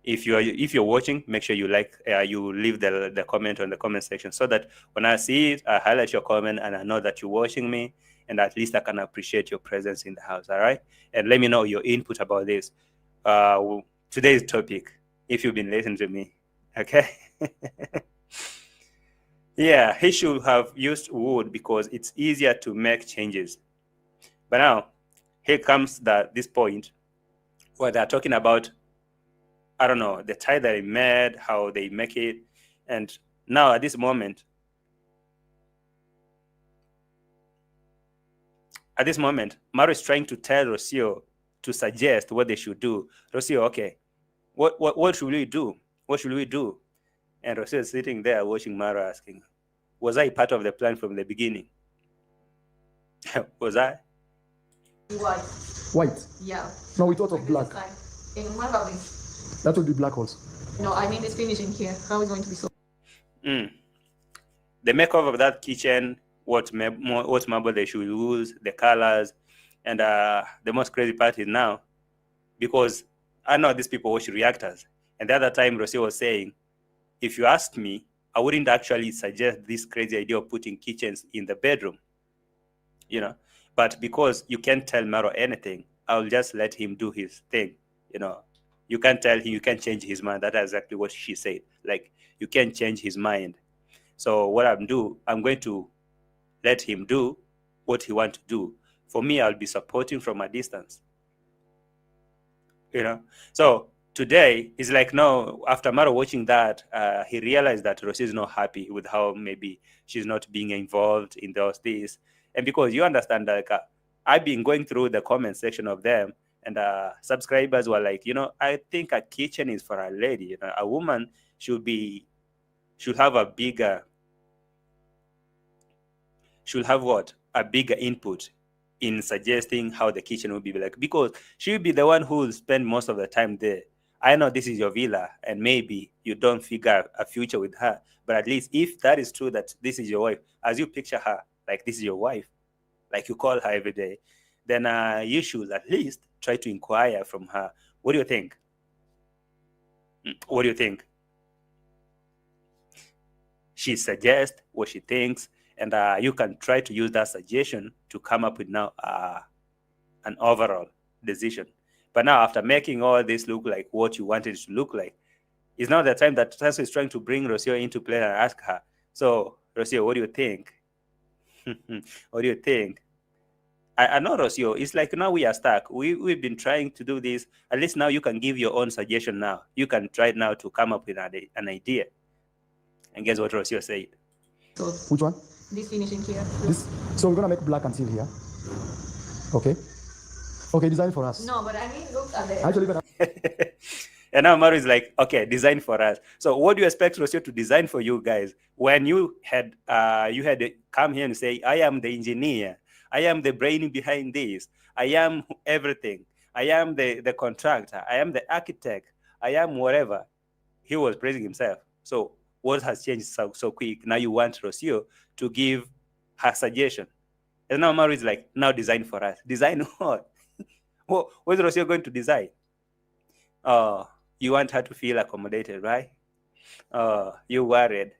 if you're watching, make sure you you leave the comment on the comment section so that when I see it, I highlight your comment and I know that you're watching me, and at least I can appreciate your presence in the house. All right, and let me know your input about this today's topic if you've been listening to me. Okay. Yeah, he should have used wood because it's easier to make changes. But now here comes this point where they're talking about, I don't know, the tie that they made, how they make it. And now at this moment, Mario is trying to tell Rocio to suggest what they should do. Rocio, okay, what should we do? What should we do? And Rocio is sitting there watching Mario asking, was I part of the plan from the beginning? Was I? White? Yeah. No, we thought of black. And what about this? That would be black holes. No, I mean it's finishing here. How is it going to be so? The makeover of that kitchen, what marble they should use, the colors, and the most crazy part is now, because I know these people watch reactors, and the other time Rocio was saying, if you asked me, I wouldn't actually suggest this crazy idea of putting kitchens in the bedroom, you know. But because you can't tell Maro anything, I'll just let him do his thing. You know, you can't tell him, you can't change his mind. That's exactly what she said. Like, you can't change his mind. So what I'm going to let him do what he wants to do. For me, I'll be supporting from a distance. You know, so today he's like, no. After Maro watching that, he realized that Rocio is not happy with how maybe she's not being involved in this. And because you understand that I've been going through the comment section of them, And subscribers were like, I think a kitchen is for a lady. A woman should have a bigger input in suggesting how the kitchen will be like, because she'll be the one who will spend most of the time there. I know this is your villa and maybe you don't figure a future with her, but at least if that is true, that this is your wife, as you picture her, like this is your wife, like you call her every day, then you should at least try to inquire from her. What do you think? What do you think? She suggests what she thinks, and you can try to use that suggestion to come up with now an overall decision. But now, after making all this look like what you wanted it to look like, it's now the time that Tasso is trying to bring ROCIO into play and ask her, so, ROCIO, what do you think? What do you think? I know, ROCIO, it's like now we are stuck. We've been trying to do this. At least now you can give your own suggestion now. You can try now to come up with an idea. And guess what ROCIO said? So Which one? this finishing here. So we're gonna make black and seal here. Okay. Okay, design for us. No, but I mean, look at the... Actually, and now Maru is like, okay, design for us. So what do you expect ROCIO to design for you guys when you had come here and say, I am the engineer, I am the brain behind this, I am everything, I am the contractor, I am the architect, I am whatever. He was praising himself. So what has changed so quick? Now you want ROCIO to give her suggestion. And now Maru is like, now design for us. Design what? What is ROCIO going to design? You want her to feel accommodated, right? You worried.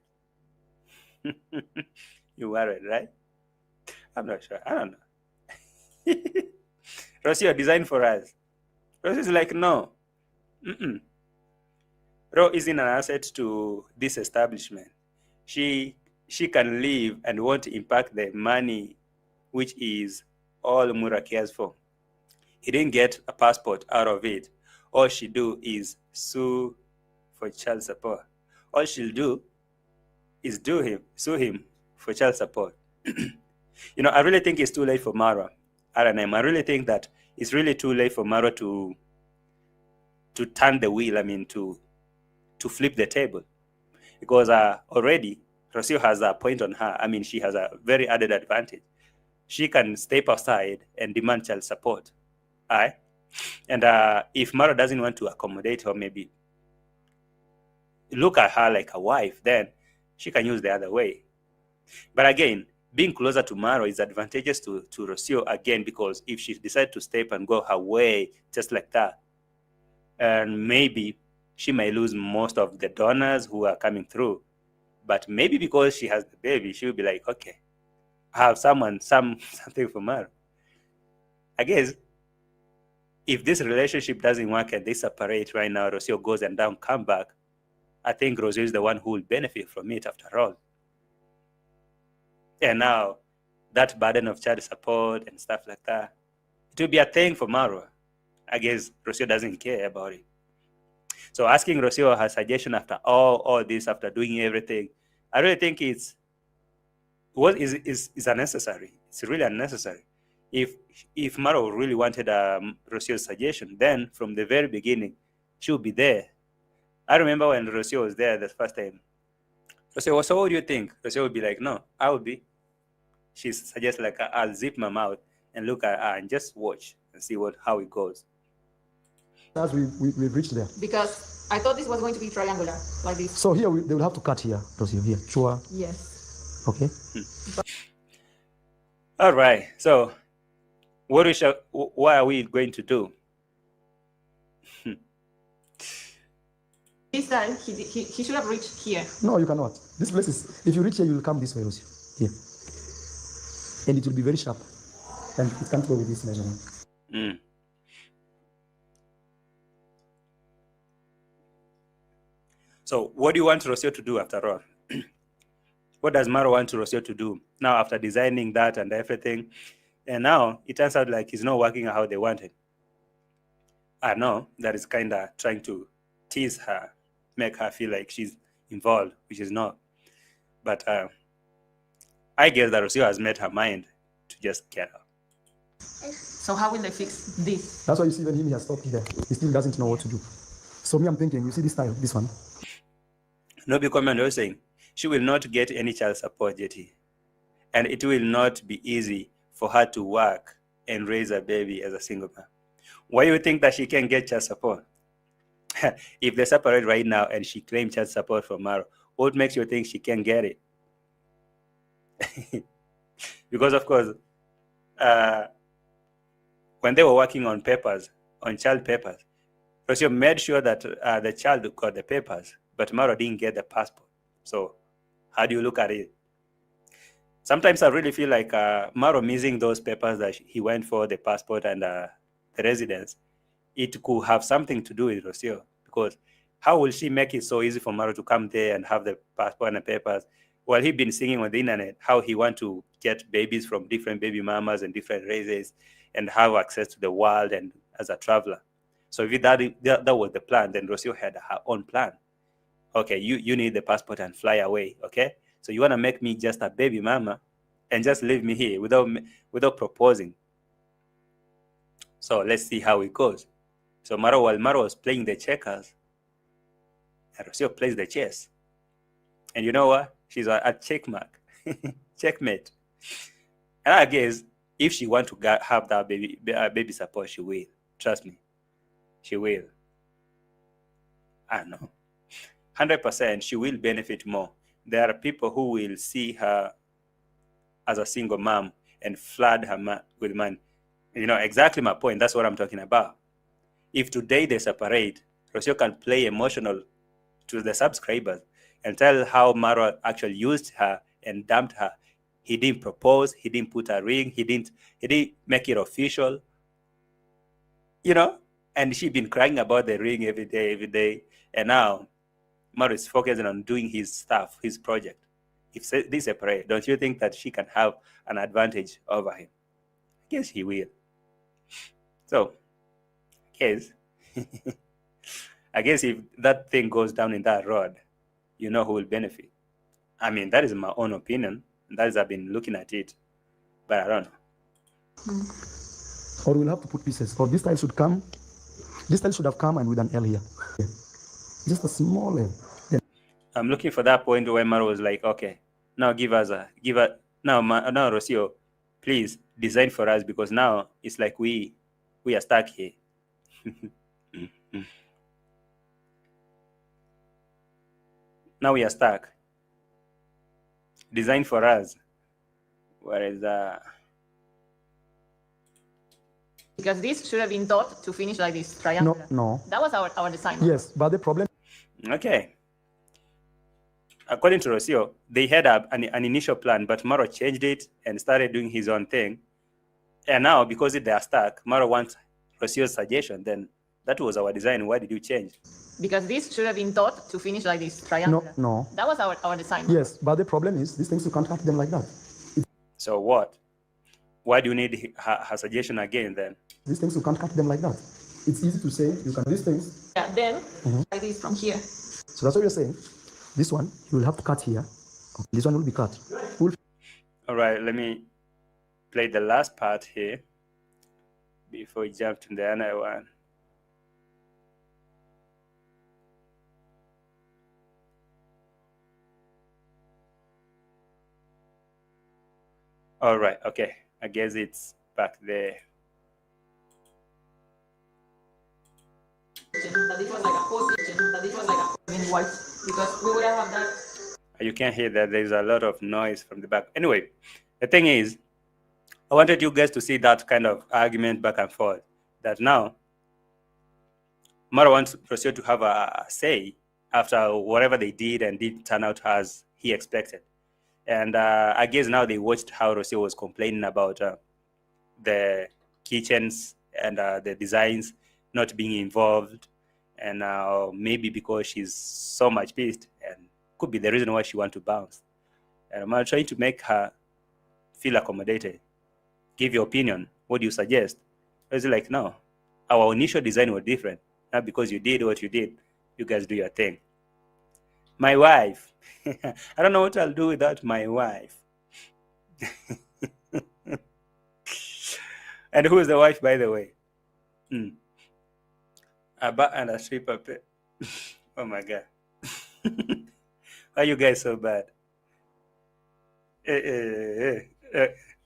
You worried, right? I'm not sure. I don't know. ROCIO, design for us. ROCIO is like, no. Ro isn't an asset to this establishment. She can leave and won't impact the money, which is all Mura cares for. He didn't get a passport out of it. All she do is sue for child support. All she'll do is sue him for child support. I really think it's too late for MARWA. RNM. I really think that it's really too late for MARWA to turn the wheel. I mean, to flip the table, because already ROCIO has a point on her. I mean, she has a very added advantage. She can step aside and demand child support. Right? And if MARWA doesn't want to accommodate her, maybe look at her like a wife, then she can use the other way. But again, being closer to MARWA is advantageous to ROCIO again, because if she decides to step and go her way just like that, and maybe she may lose most of the donors who are coming through. But maybe because she has the baby, she'll be like, okay, I have something for MARWA. I guess if this relationship doesn't work and they separate right now, ROCIO goes and down, come back, I think ROCIO is the one who will benefit from it after all. And now that burden of child support and stuff like that, it will be a thing for MARWA. I guess ROCIO doesn't care about it. So asking ROCIO her suggestion after all this, after doing everything, I really think it's unnecessary. It's really unnecessary. If MARWA really wanted ROCIO's suggestion, then from the very beginning, she would be there. I remember when ROCIO was there the first time. ROCIO, so what do you think? ROCIO would be like, no, I would be. She suggests like, I'll zip my mouth and look at her and just watch and see how it goes. As we've reached there. Because I thought this was going to be triangular, like this. So here they will have to cut here, ROCIO, here. Sure. Yes. Okay. All right. So what are we going to do? This time he should have reached here. No, you cannot. This place is, if you reach here, you will come this way, ROCIO. Here. And it will be very sharp. And it can't go with this measurement. So what do you want ROCIO to do after all? What does MARWA want ROCIO to do now after designing that and everything? And now it turns out like it's not working how they wanted. I know that is kind of trying to tease her, make her feel like she's involved, which is not. But I guess that ROCIO has made her mind to just get out. So how will they fix this? That's why you see even him, he has stopped there. He still doesn't know what to do. So me, I'm thinking, you see this style, this one? No be comment was saying she will not get any child support, JT. And it will not be easy for her to work and raise a baby as a single mom. Why do you think that she can get child support? If they separate right now and she claims child support from Marwa, what makes you think she can get it? Because of course, when they were working on papers, on child papers, ROCIO made sure that the child got the papers, but Marwa didn't get the passport. So how do you look at it? Sometimes I really feel like Marwa missing those papers that he went for, the passport and the residence. It could have something to do with ROCIO, because how will she make it so easy for Marwa to come there and have the passport and the papers? Well, he's been singing on the internet how he wants to get babies from different baby mamas and different races and have access to the world and as a traveler. So if that was the plan, then ROCIO had her own plan. Okay, you need the passport and fly away, okay? So you want to make me just a baby mama and just leave me here without proposing. So let's see how it goes. So while Marwa was playing the checkers, ROCIO plays the chess. And you know what? She's at checkmark, checkmate. And I guess if she wants to have that baby support, she will. Trust me, she will. I don't know. 100%, she will benefit more. There are people who will see her as a single mom and flood her with money. You know, exactly my point. That's what I'm talking about. If today they separate, ROCIO can play emotional to the subscribers and tell how Marwa actually used her and dumped her. He didn't propose. He didn't put a ring. He didn't make it official. You know, and she's been crying about the ring every day. And now Marwa is focusing on doing his stuff, his project. If they separate, don't you think that she can have an advantage over him? I guess he will. So, I guess if that thing goes down in that road, you know who will benefit. I mean, that is my own opinion. That is, I've been looking at it, but I don't know. Or we'll have to put pieces. Or this style should come. This style should have come and with an L here. Yeah. Just a small L. Yeah. I'm looking for that point where Marwa was like, okay, now now ROCIO, please design for us, because now it's like we are stuck here. Now we are stuck. Design for us. Where is that? Because this should have been thought to finish like this triangle. No. That was our design. Yes, but the problem. Okay. According to ROCIO, they had an initial plan, but Marwa changed it and started doing his own thing. And now, because they are stuck, Marwa wants ROCIO's suggestion. Then that was our design. Why did you change? Because this should have been thought to finish like this triangle. No. That was our design. Yes, but the problem is these things, you can't cut them like that. So what? Why do you need her suggestion again then? These things, you can't cut them like that. It's easy to say, you can do these things. Yeah, then like this from here. So that's what you're saying. This one, you will have to cut here. This one will be cut. All right, let me play the last part here before we jump to the other one. All right, okay. I guess it's back there. That this was like a whole kitchen. That this was like a in white, because we would have that. You can hear that there's a lot of noise from the back. Anyway, the thing is, I wanted you guys to see that kind of argument back and forth. That now, Marwa wants ROCIO to have a say after whatever they did and didn't turn out as he expected. And I guess now they watched how ROCIO was complaining about the kitchens and the designs not being involved. And maybe because she's so much pissed, and could be the reason why she wants to bounce. And I'm trying to make her feel accommodated. Give your opinion. What do you suggest? It's like, no, our initial design was different. Not because you did what you did. You guys do your thing. My wife. I don't know what I'll do without my wife. And who is the wife, by the way? Abba and a stripper. Oh my God. Why you guys so bad?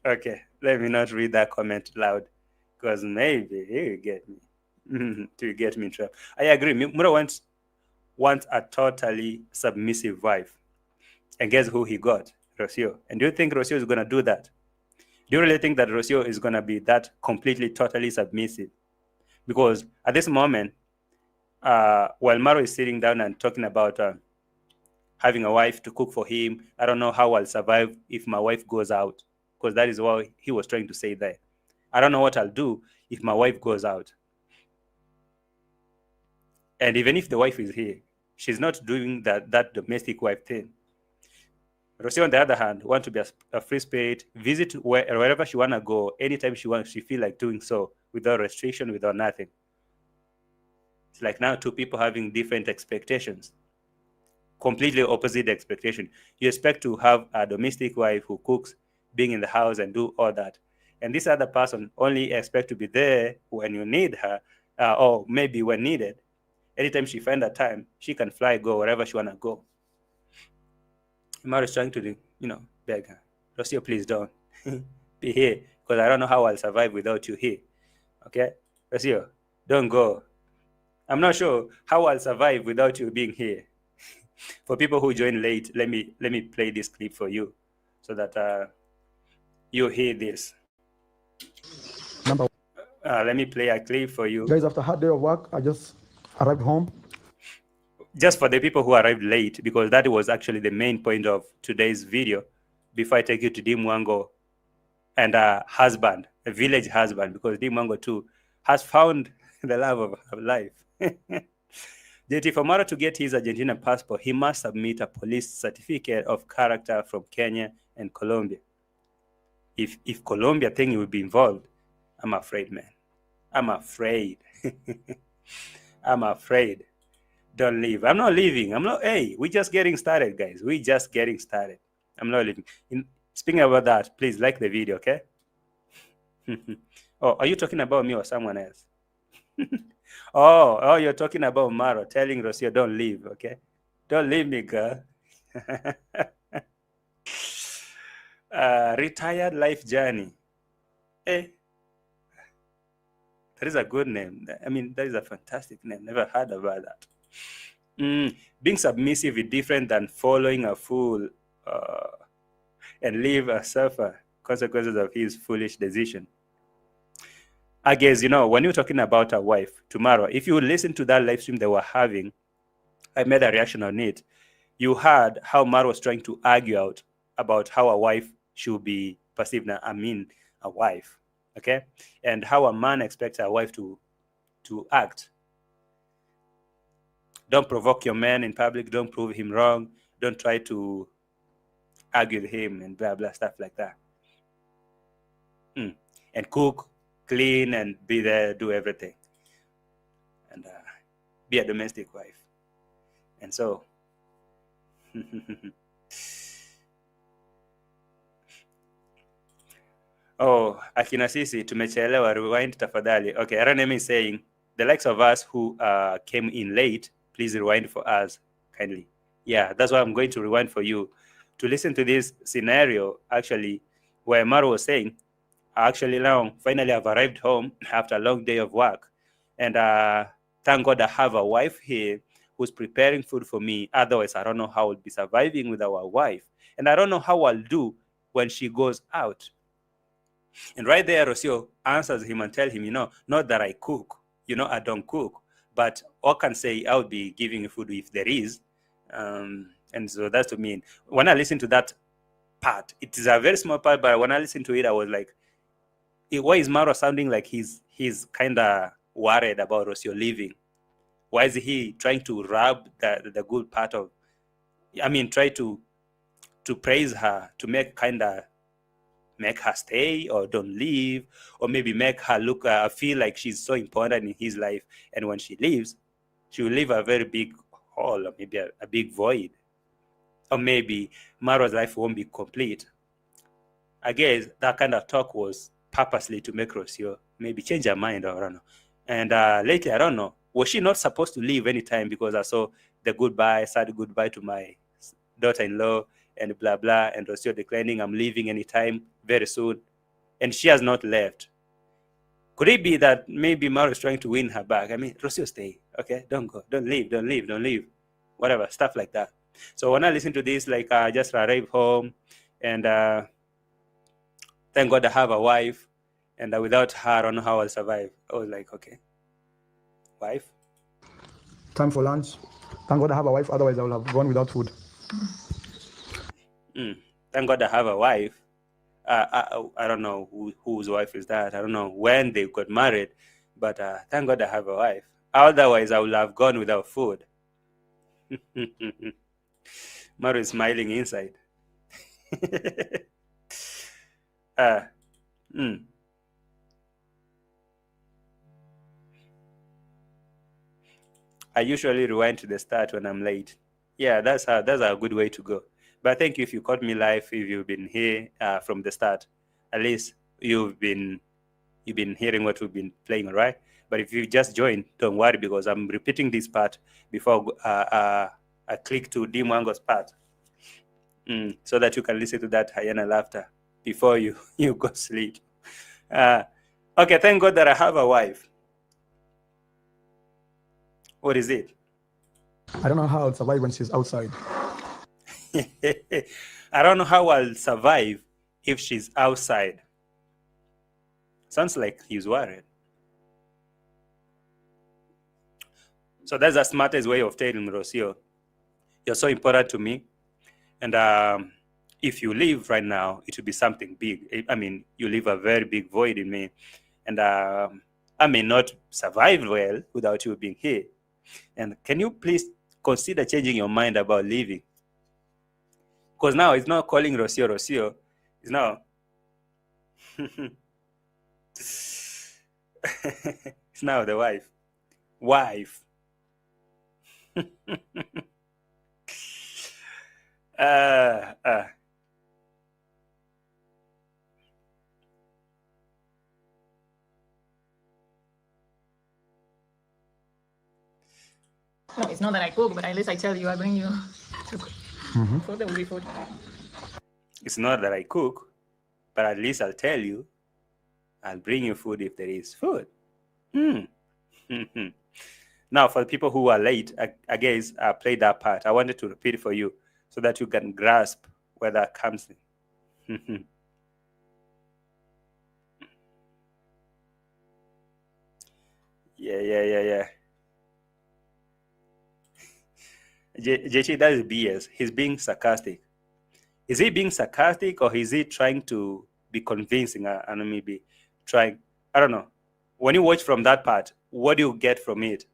Okay, let me not read that comment loud, because maybe he will get me to get me in trouble. I agree. Mura wants a totally submissive wife, and guess who he got? ROCIO. And do you think ROCIO is gonna do that? Do you really think that ROCIO is gonna be that completely, totally submissive? Because at this moment, while Maro is sitting down and talking about having a wife to cook for him, I don't know how I'll survive if my wife goes out, because that is what he was trying to say there. I don't know what I'll do if my wife goes out. And even if the wife is here, she's not doing that domestic wife thing. ROCIO, on the other hand, wants to be a free spirit, visit wherever she want to go, anytime she feel like doing so, without restriction, without nothing. It's like now two people having different expectations, completely opposite expectation. You expect to have a domestic wife who cooks, being in the house and do all that. And this other person only expect to be there when you need her, or maybe when needed. Anytime she find a time, she can fly, go wherever she want to go. Mara is trying to, beg her. ROCIO, please don't be here, because I don't know how I'll survive without you here. Okay? ROCIO, don't go. I'm not sure how I'll survive without you being here. For people who join late, let me play this clip for you, so that you hear this. Number let me play a clip for you. guys, after a hard day of work, I just arrived home. Just for the people who arrived late, because that was actually the main point of today's video, before I take you to Dee Mwango and a husband, a village husband, because Dee Mwango too has found the love of her life. For Mara to get his Argentinian passport, he must submit a police certificate of character from Kenya and Colombia. If Colombia thing will be involved, I'm afraid, man. I'm afraid. I'm afraid. Don't leave. I'm not leaving. Hey, we're just getting started, guys. We're just getting started. I'm not leaving. Speaking about that, please like the video, okay? Oh, are you talking about me or someone else? Oh, you're talking about Maro telling ROCIO, don't leave, okay? Don't leave me, girl. Retired life journey. Hey, that is a good name. I mean, that is a fantastic name. Never heard about that. Being submissive is different than following a fool and leave a suffer consequences of his foolish decision. I guess, when you're talking about a wife tomorrow, if you listen to that live stream they were having, I made a reaction on it. You heard how Maro was trying to argue about how a wife should be perceived. I mean, a wife, okay? And how a man expects a wife to act. Don't provoke your man in public. Don't prove him wrong. Don't try to argue with him and blah, blah, stuff like that. And cook, clean, and be there, do everything. And be a domestic wife. And so, oh, akina sisi tumechelewa, rewind tafadhali. Okay, Aranemi is saying, the likes of us who came in late, please rewind for us kindly. Yeah, that's why I'm going to rewind for you to listen to this scenario, actually, where Maro was saying, actually now, finally I've arrived home after a long day of work. And thank God I have a wife here who's preparing food for me. Otherwise, I don't know how I'll be surviving with our wife. And I don't know how I'll do when she goes out. And right there, ROCIO answers him and tell him, not that I cook. I don't cook. But I can say I'll be giving you food if there is. And so that's what I mean. When I listen to that part, it is a very small part, but when I listened to it, I was like, why is Maro sounding like he's kind of worried about ROCIO leaving? Why is he trying to rub the good part of, try to praise her, to make her stay or don't leave, or maybe make her look, feel like she's so important in his life. And when she leaves, she will leave a very big hole, or maybe a big void. Or maybe Maro's life won't be complete. I guess that kind of talk was purposely to make Rocio maybe change her mind, or I don't know. And lately, I don't know, was she not supposed to leave anytime because I saw the sad goodbye to my daughter-in-law and blah, blah, and Rocio declining, I'm leaving anytime very soon. And she has not left. Could it be that maybe Maro is trying to win her back? I mean, Rocio, stay, okay? Don't go, don't leave, whatever, stuff like that. So when I listen to this, like I just arrived home, and thank God I have a wife, and without her, I don't know how I'll survive. I was like, okay, wife. Time for lunch. Thank God I have a wife, otherwise I would have gone without food. Thank God I have a wife. I don't know whose wife is that. I don't know when they got married, but thank God I have a wife. Otherwise, I would have gone without food. Maru is smiling inside. I usually rewind to the start when I'm late. Yeah, that's a good way to go. But thank you if you caught me live, if you've been here from the start. At least you've been hearing what we've been playing, all right? But if you just joined, don't worry, because I'm repeating this part before I click to D Mwango's part, so that you can listen to that hyena laughter before you go sleep. Okay, thank God that I have a wife. What is it? I don't know how I'll survive when she's outside. I don't know how I'll survive if she's outside. Sounds like he's worried. So that's the smartest way of telling Rocio, you're so important to me, and if you leave right now, it will be something big. I mean, you leave a very big void in me, and I may not survive well without you being here. And can you please consider changing your mind about leaving? Because now it's not calling Rocio. It's now it's now the wife. No, it's not that I cook, but at least I tell you, I bring you to cook. So there will be food. It's not that I cook, but at least I'll tell you, I'll bring you food if there is food. Now, for the people who are late, I guess I played that part. I wanted to repeat it for you so that you can grasp where that comes in. Yeah. JT, that is BS. He's being sarcastic. Is he being sarcastic, or is he trying to be convincing and maybe trying? I don't know. When you watch from that part, what do you get from it?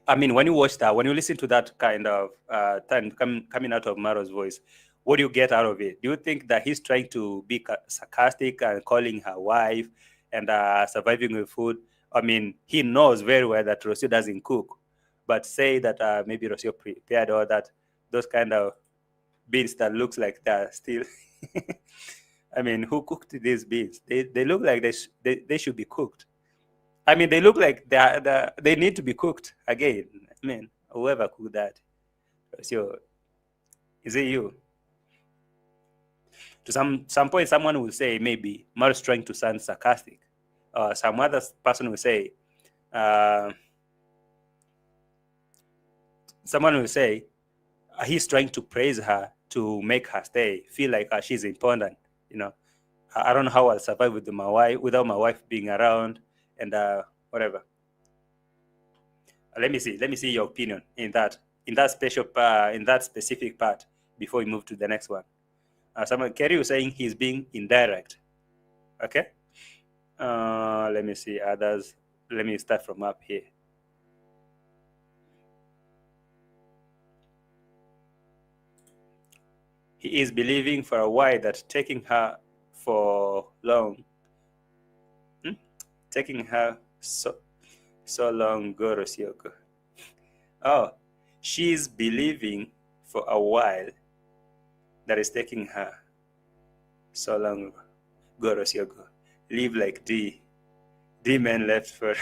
I mean, when you watch that, when you listen to that kind of time coming out of Maro's voice, what do you get out of it? Do you think that he's trying to be sarcastic and calling her wife and surviving with food? I mean, he knows very well that Rocio doesn't cook, but say that maybe Rocio prepared all that, those kind of beans that looks like they're still. I mean, who cooked these beans? They look like they should be cooked. I mean, they look like they need to be cooked again. I mean, whoever cooked that. So, is it you? To some point, someone will say maybe Maro's trying to sound sarcastic. Some other person will say, someone will say, he's trying to praise her to make her stay, feel like she's important. You know, I don't know how I'll survive with my wife without my wife being around and whatever. Let me see your opinion in that specific part before we move to the next one. Kerry was saying he's being indirect. Okay. Let me see others. Let me start from up here. He is believing for a while that taking her for long, taking her so long, go Rosioko. Oh, she's believing for a while that is taking her. So long ago. Go, Rocio, go. Live like D. D man left for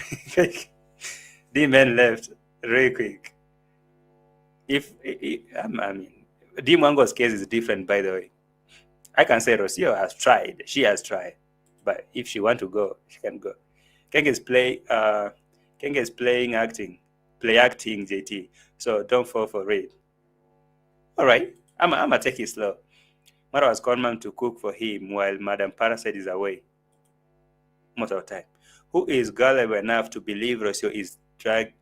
D man left really quick. I mean, D Mwango's case is different, by the way. I can say Rocio has tried. She has tried. But if she want to go, she can go. Kenge is playing acting. Play acting, JT. So don't fall for it. All right. I'm going to take it slow. Mara was called to cook for him while Madam Parasite is away. Most of the time. Who is gullible enough to believe Rocio is dragging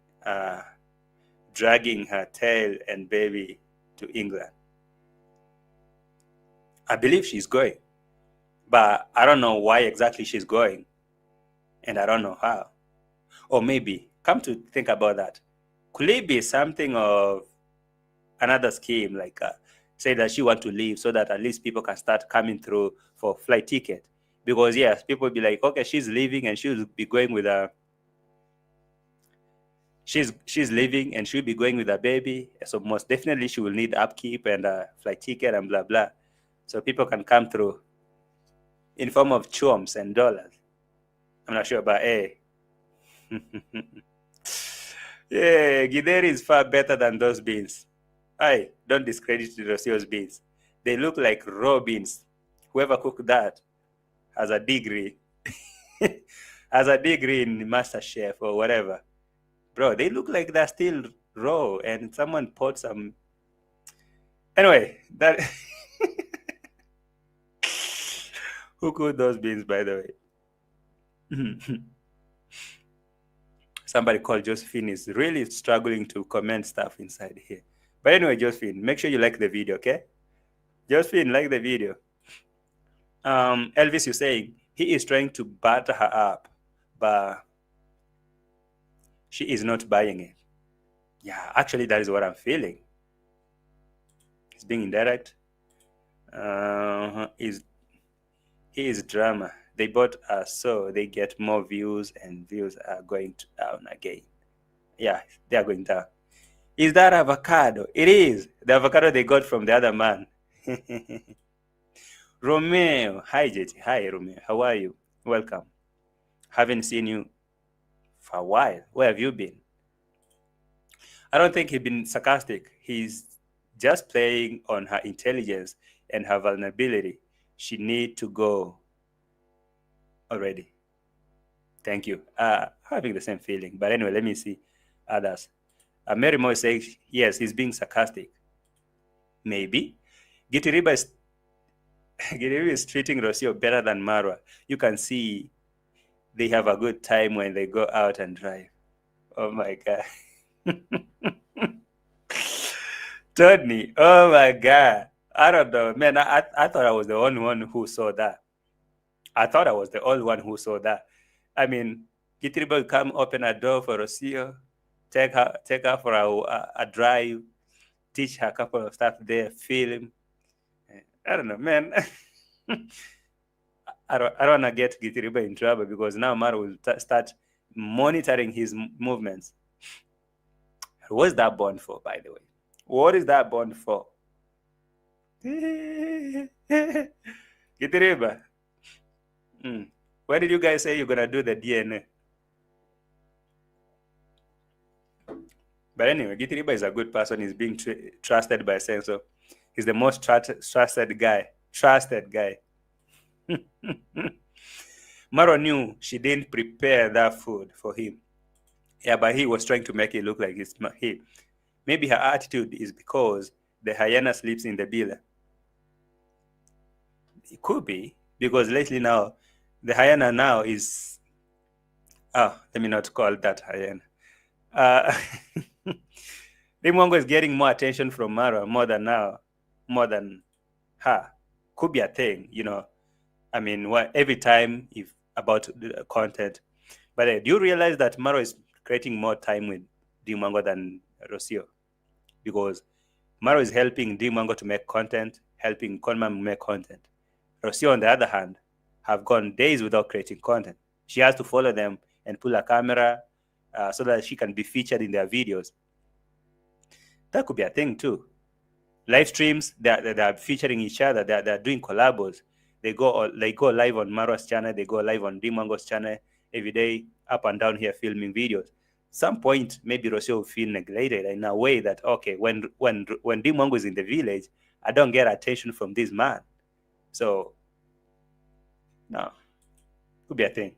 her tail and baby to England? I believe she's going. But I don't know why exactly she's going. And I don't know how. Or maybe, come to think about that, could it be something of another scheme, like say that she want to leave so that at least people can start coming through for flight ticket? Because yes, people will be like, okay, she's leaving and she'll be going with a she's leaving and she'll be going with a baby. So most definitely she will need upkeep and a flight ticket and blah blah. So people can come through in form of chums and dollars. I'm not sure, but hey. Yeah, Gideri is far better than those beans. Aye, don't discredit Rocio's beans. They look like raw beans. Whoever cooked that has a degree. Has a degree in MasterChef or whatever. Bro, they look like they're still raw and someone poured some. Anyway, that. Who cooked those beans, by the way? Somebody called Josephine is really struggling to comment stuff inside here. But anyway, Josephine, make sure you like the video, okay? Josephine, like the video. Elvis, you're saying he is trying to batter her up, but she is not buying it. Yeah, actually, that is what I'm feeling. He's being indirect. He is drama. They bought us so they get more views, and views are going down again. Yeah, they are going down. Is that avocado? It is. The avocado they got from the other man. Romeo. Hi, JT. Hi, Romeo. How are you? Welcome. Haven't seen you for a while. Where have you been? I don't think he's been sarcastic. He's just playing on her intelligence and her vulnerability. She need to go already. Thank you. Having the same feeling. But anyway, let me see others. Mary Moy says, yes, he's being sarcastic. Maybe. Gitiriba is treating Rocio better than Marwa. You can see they have a good time when they go out and drive. Oh my God. Tony, oh my God. I don't know. Man, I thought I was the only one who saw that. I thought I was the only one who saw that. I mean, Gitiriba will come open a door for Rocio, take her for a drive, teach her a couple of stuff there, film. I don't know, man. I don't want to get Gitiriba in trouble because now Mara will start monitoring his movements. What's that bond for, by the way? What is that bond for? Gitiriba. When did you guys say you're going to do the DNA? But anyway, Gitiriba is a good person. He's being trusted by Senso. He's the most trusted guy. Maro knew she didn't prepare that food for him. Yeah, but he was trying to make it look like it's him. Maybe her attitude is because the hyena sleeps in the bila. It could be, because lately now, the hyena now is... Oh, let me not call that hyena. Limongo is getting more attention from Mara more than her. Could be a thing, you know. I mean, every time if about the content. But do you realize that Mara is creating more time with Dimango than Rocio? Because Mara is helping Dimango to make content, helping Conman make content. Rocio, on the other hand, have gone days without creating content. She has to follow them and pull a camera so that she can be featured in their videos. That could be a thing too. Live streams, they're featuring each other. They're doing collabos. They go live on Marwa's channel. They go live on Dimwango's channel every day, up and down here filming videos. Some point, maybe ROCIO will feel neglected in a way that, okay, when Dimwango is in the village, I don't get attention from this man. So, no, could be a thing.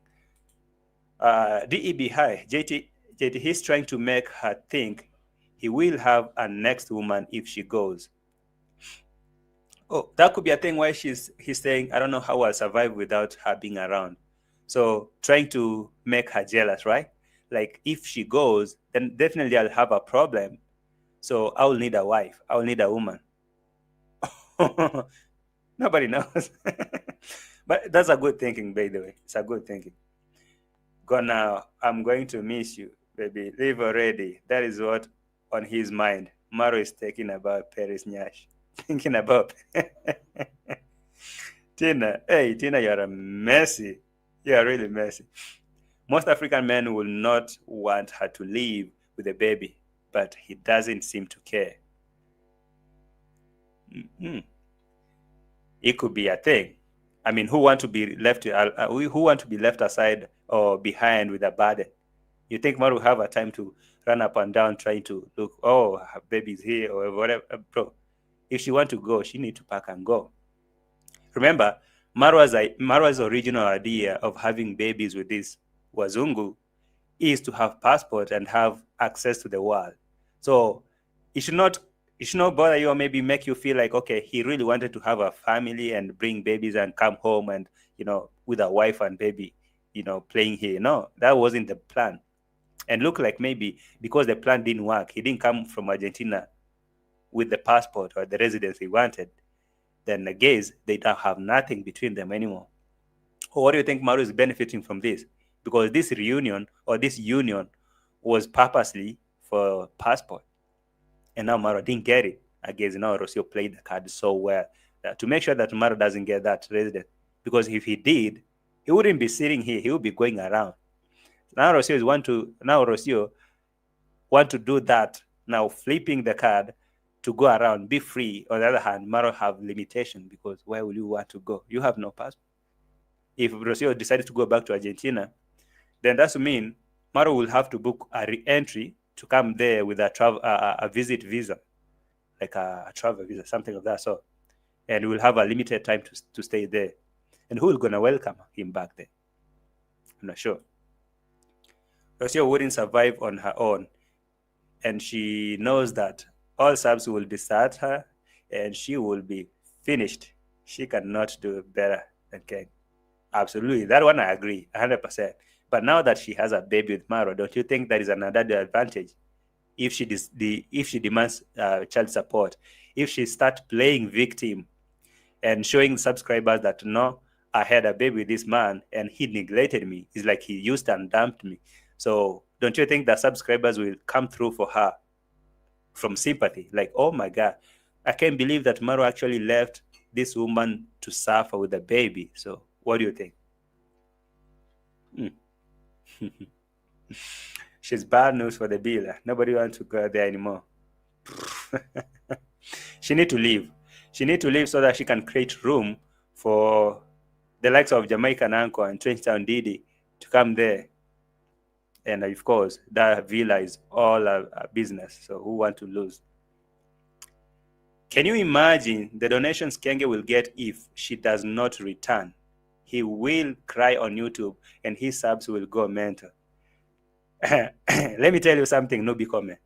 DEB, hi, JT, he's trying to make her think he will have a next woman if she goes. Oh, that could be a thing why he's saying, I don't know how I'll survive without her being around. So trying to make her jealous, right? Like if she goes, then definitely I'll have a problem. So I will need a wife. I will need a woman. Nobody knows. But that's a good thinking, by the way. It's a good thinking. Go now. I'm going to miss you, baby. Leave already. That is what on his mind. Maro is thinking about Paris Nyash. Thinking about Tina. Hey, Tina, you're a messy. You're really messy. Most African men will not want her to leave with a baby, but he doesn't seem to care. It could be a thing. I mean, who want to be left aside or behind with a burden? You think Maro will have a time to run up and down trying to look, oh, her baby's here or whatever, bro? If she want to go, she need to pack and go. Remember, Marwa's original idea of having babies with this Wazungu is to have passport and have access to the world. So it should not bother you or maybe make you feel like, okay, he really wanted to have a family and bring babies and come home and, with a wife and baby, playing here. No, that wasn't the plan. And look like maybe because the plan didn't work, he didn't come from Argentina with the passport or the residence he wanted, then the gays, they don't have nothing between them anymore. Or what do you think Maro is benefiting from this? Because this reunion or this union was purposely for passport. And now Maro didn't get it. I guess ROCIO played the card so well to make sure that Maro doesn't get that resident. Because if he did, he wouldn't be sitting here. He would be going around. Now ROCIO want to do that. Now flipping the card to go around, be free. On the other hand, Maro have limitation because where will you want to go? You have no passport. If ROCIO decided to go back to Argentina, then that's mean Maro will have to book a re-entry to come there with a visit visa, like a travel visa, something of that sort. And we'll have a limited time to stay there. And who is going to welcome him back there? I'm not sure. ROCIO wouldn't survive on her own. And she knows that all subs will desert her and she will be finished. She cannot do better than Ken. Absolutely. That one I agree, 100%. But now that she has a baby with Maro, don't you think that is another advantage? If she demands child support, if she starts playing victim and showing subscribers that, no, I had a baby with this man and he neglected me. It's like he used and dumped me. So don't you think that subscribers will come through for her from sympathy? Like, oh my God, I can't believe that Maro actually left this woman to suffer with a baby. So what do you think? She's bad news for the dealer. Nobody wants to go there anymore. She need to leave. She need to leave so that she can create room for the likes of Jamaican Uncle and Trenchtown Didi to come there. And of course, that villa is all a business. So who want to lose? Can you imagine the donations Kenge will get if she does not return? He will cry on YouTube and his subs will go mental. Let me tell you something, no be comment.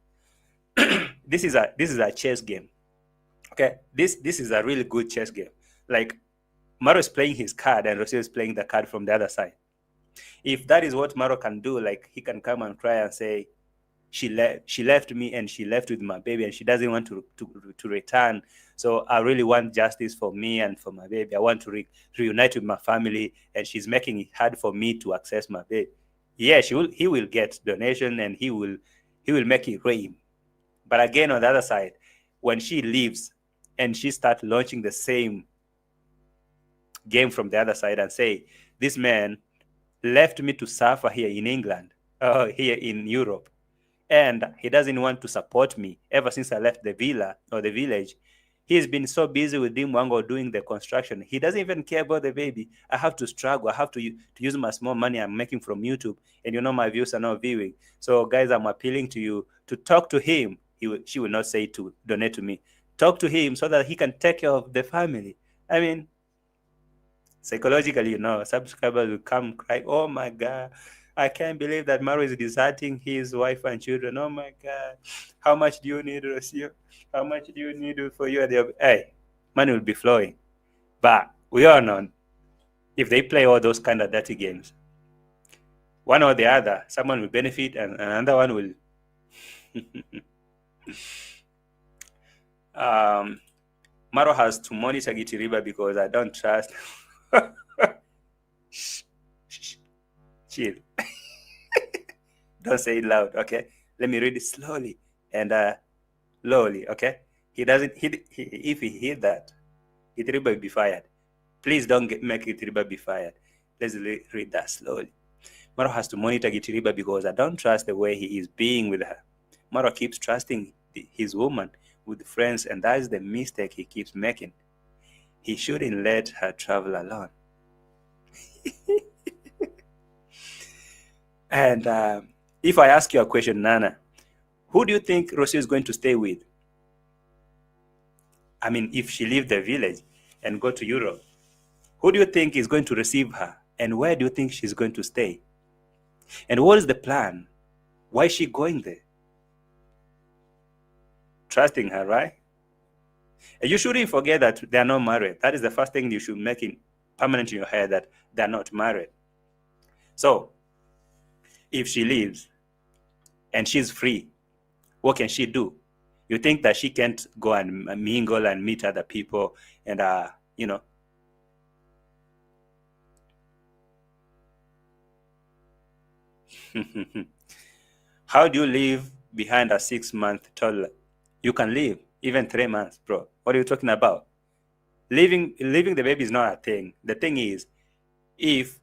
This is a chess game. Okay, this is a really good chess game. Like Maro is playing his card and ROCIO is playing the card from the other side. If that is what Maro can do, like he can come and cry and say, she left me and she left with my baby and she doesn't want to return. So I really want justice for me and for my baby. I want to reunite with my family and she's making it hard for me to access my baby. Yeah, he will get donation and he will make it rain. But again, on the other side, when she leaves and she starts launching the same game from the other side and say, this man left me to suffer here in England, here in Europe, and he doesn't want to support me ever since I left the villa or the village. He's been so busy with Dim Wango doing the construction. He doesn't even care about the baby. I have to struggle. I have to use my small money I'm making from YouTube. And my views are not viewing. So guys, I'm appealing to you to talk to him. She will not say to donate to me. Talk to him so that he can take care of the family. I mean, psychologically, subscribers will come cry, oh my God, I can't believe that Maro is deserting his wife and children. Oh my God, how much do you need, ROCIO? How much do you need for you? Hey, money will be flowing. But we all know, if they play all those kind of dirty games, one or the other, someone will benefit and another one will. Maro has to monitor Gitiriba because I don't trust. Chill. Don't say it loud, okay? Let me read it slowly and lowly, okay? If he hear that, Gitiriba will be fired. Please don't make Gitiriba be fired. Let's read that slowly. Maro has to monitor Gitiriba because I don't trust the way he is being with her. Maro keeps trusting his woman with friends, and that is the mistake he keeps making. He shouldn't let her travel alone. And if I ask you a question, Nana, who do you think ROCIO is going to stay with? I mean, if she leaves the village and go to Europe, who do you think is going to receive her? And where do you think she's going to stay? And what is the plan? Why is she going there? Trusting her, right? And you shouldn't forget that they are not married. That is the first thing you should make it permanent in your head, that they are not married. So, if she leaves and she's free, what can she do? You think that she can't go and mingle and meet other people and, How do you leave behind a 6-month toddler? You can leave even 3 months, bro. What are you talking about? Leaving the baby is not a thing. The thing is, if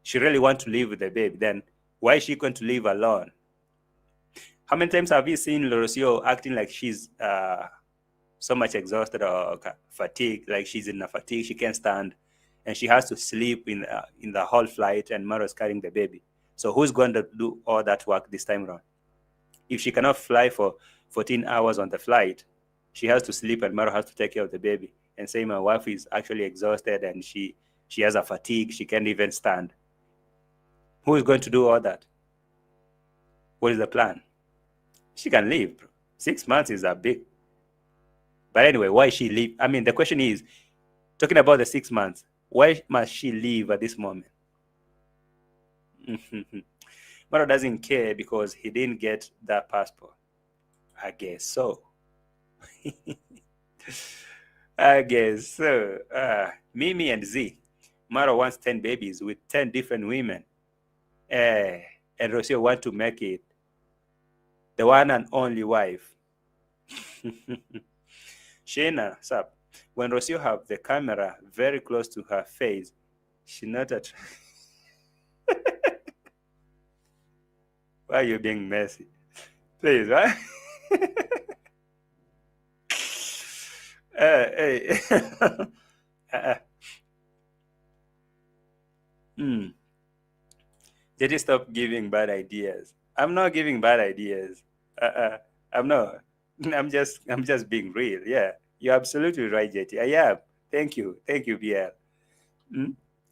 she really wants to live with the baby, then why is she going to live alone? How many times have you seen ROCIO acting like she's so much exhausted or fatigued, like she's in a fatigue, she can't stand, and she has to sleep in the whole flight, and Maro's carrying the baby. So who's going to do all that work this time around? If she cannot fly for 14 hours on the flight, she has to sleep and Maro has to take care of the baby. And say my wife is actually exhausted and she has a fatigue, she can't even stand. Who is going to do all that? What is the plan? She can leave. 6 months is a big. But anyway, why she leave? I mean, the question is, talking about the 6 months, why must she leave at this moment? Maro doesn't care because he didn't get that passport. I guess so. I guess so. Mimi and Z. Maro wants 10 babies with 10 different women. And ROCIO want to make it the one and only wife. Shana, sup? When ROCIO have the camera very close to her face, she not a. Why are you being messy? Please, right? Hey. Did you stop giving bad ideas? I'm not giving bad ideas. I'm not. I'm just being real. Yeah, you're absolutely right, Jetty. I am. Thank you, BL.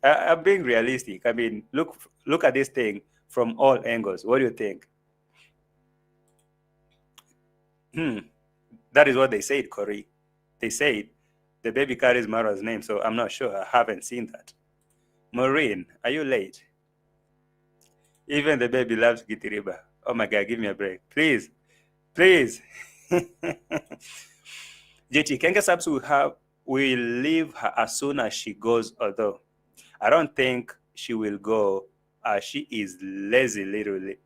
I'm being realistic. I mean, look at this thing from all angles. What do you think? That is what they said, Corey. They said the baby carries Mara's name, so I'm not sure. I haven't seen that. Maureen, are you late? Even the baby loves Gitiriba. Oh my God, give me a break. Please. JT, Kenga Subs will leave her as soon as she goes, although I don't think she will go as she is lazy, literally.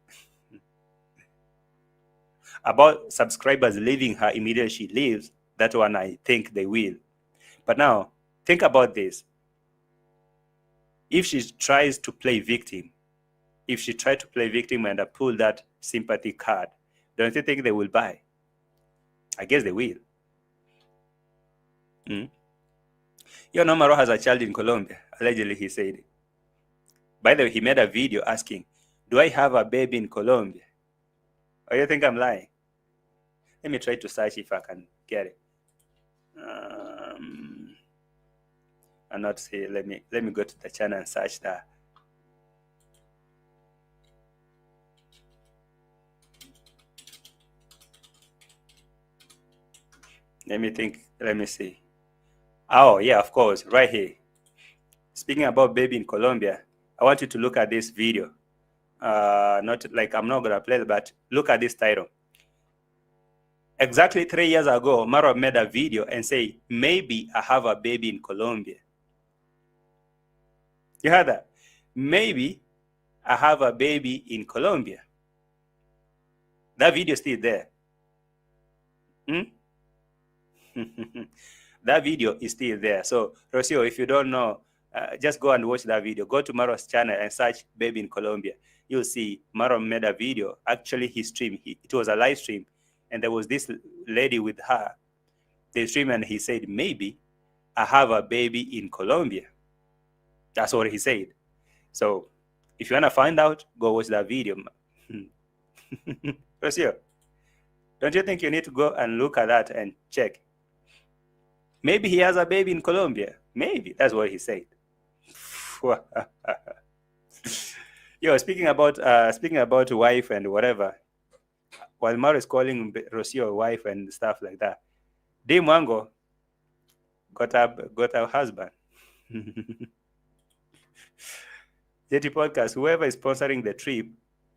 About subscribers leaving her immediately she leaves, that one I think they will. But now, think about this. If she tries to play victim, and pull that sympathy card, don't you think they will buy? I guess they will. You know, Marwa has a child in Colombia, allegedly, he said. By the way, he made a video asking, do I have a baby in Colombia? Or you think I'm lying? Let me try to search if I can get it. I'm not say. Let me go to the channel and search that. Let me think. Let me see. Oh yeah, of course, right here. Speaking about baby in Colombia, I want you to look at this video. Not like I'm not gonna play it, but look at this title. Exactly 3 years ago, Marwa made a video and say, maybe I have a baby in Colombia. You heard that? Maybe I have a baby in Colombia. That video is still there. That video is still there. So, Rocio, if you don't know, just go and watch that video. Go to Marwa's channel and search baby in Colombia. You'll see Marwa made a video. Actually, he streamed. It was a live stream. And there was this lady with her. They streamed and he said, maybe I have a baby in Colombia. That's what he said. So if you want to find out, go watch that video. Rocio, don't you think you need to go and look at that and check? Maybe he has a baby in Colombia. Maybe. That's what he said. Yo, speaking about wife and whatever, while Maro is calling Rocio wife and stuff like that, DEE Mwango got a husband. JT Podcast, whoever is sponsoring the trip,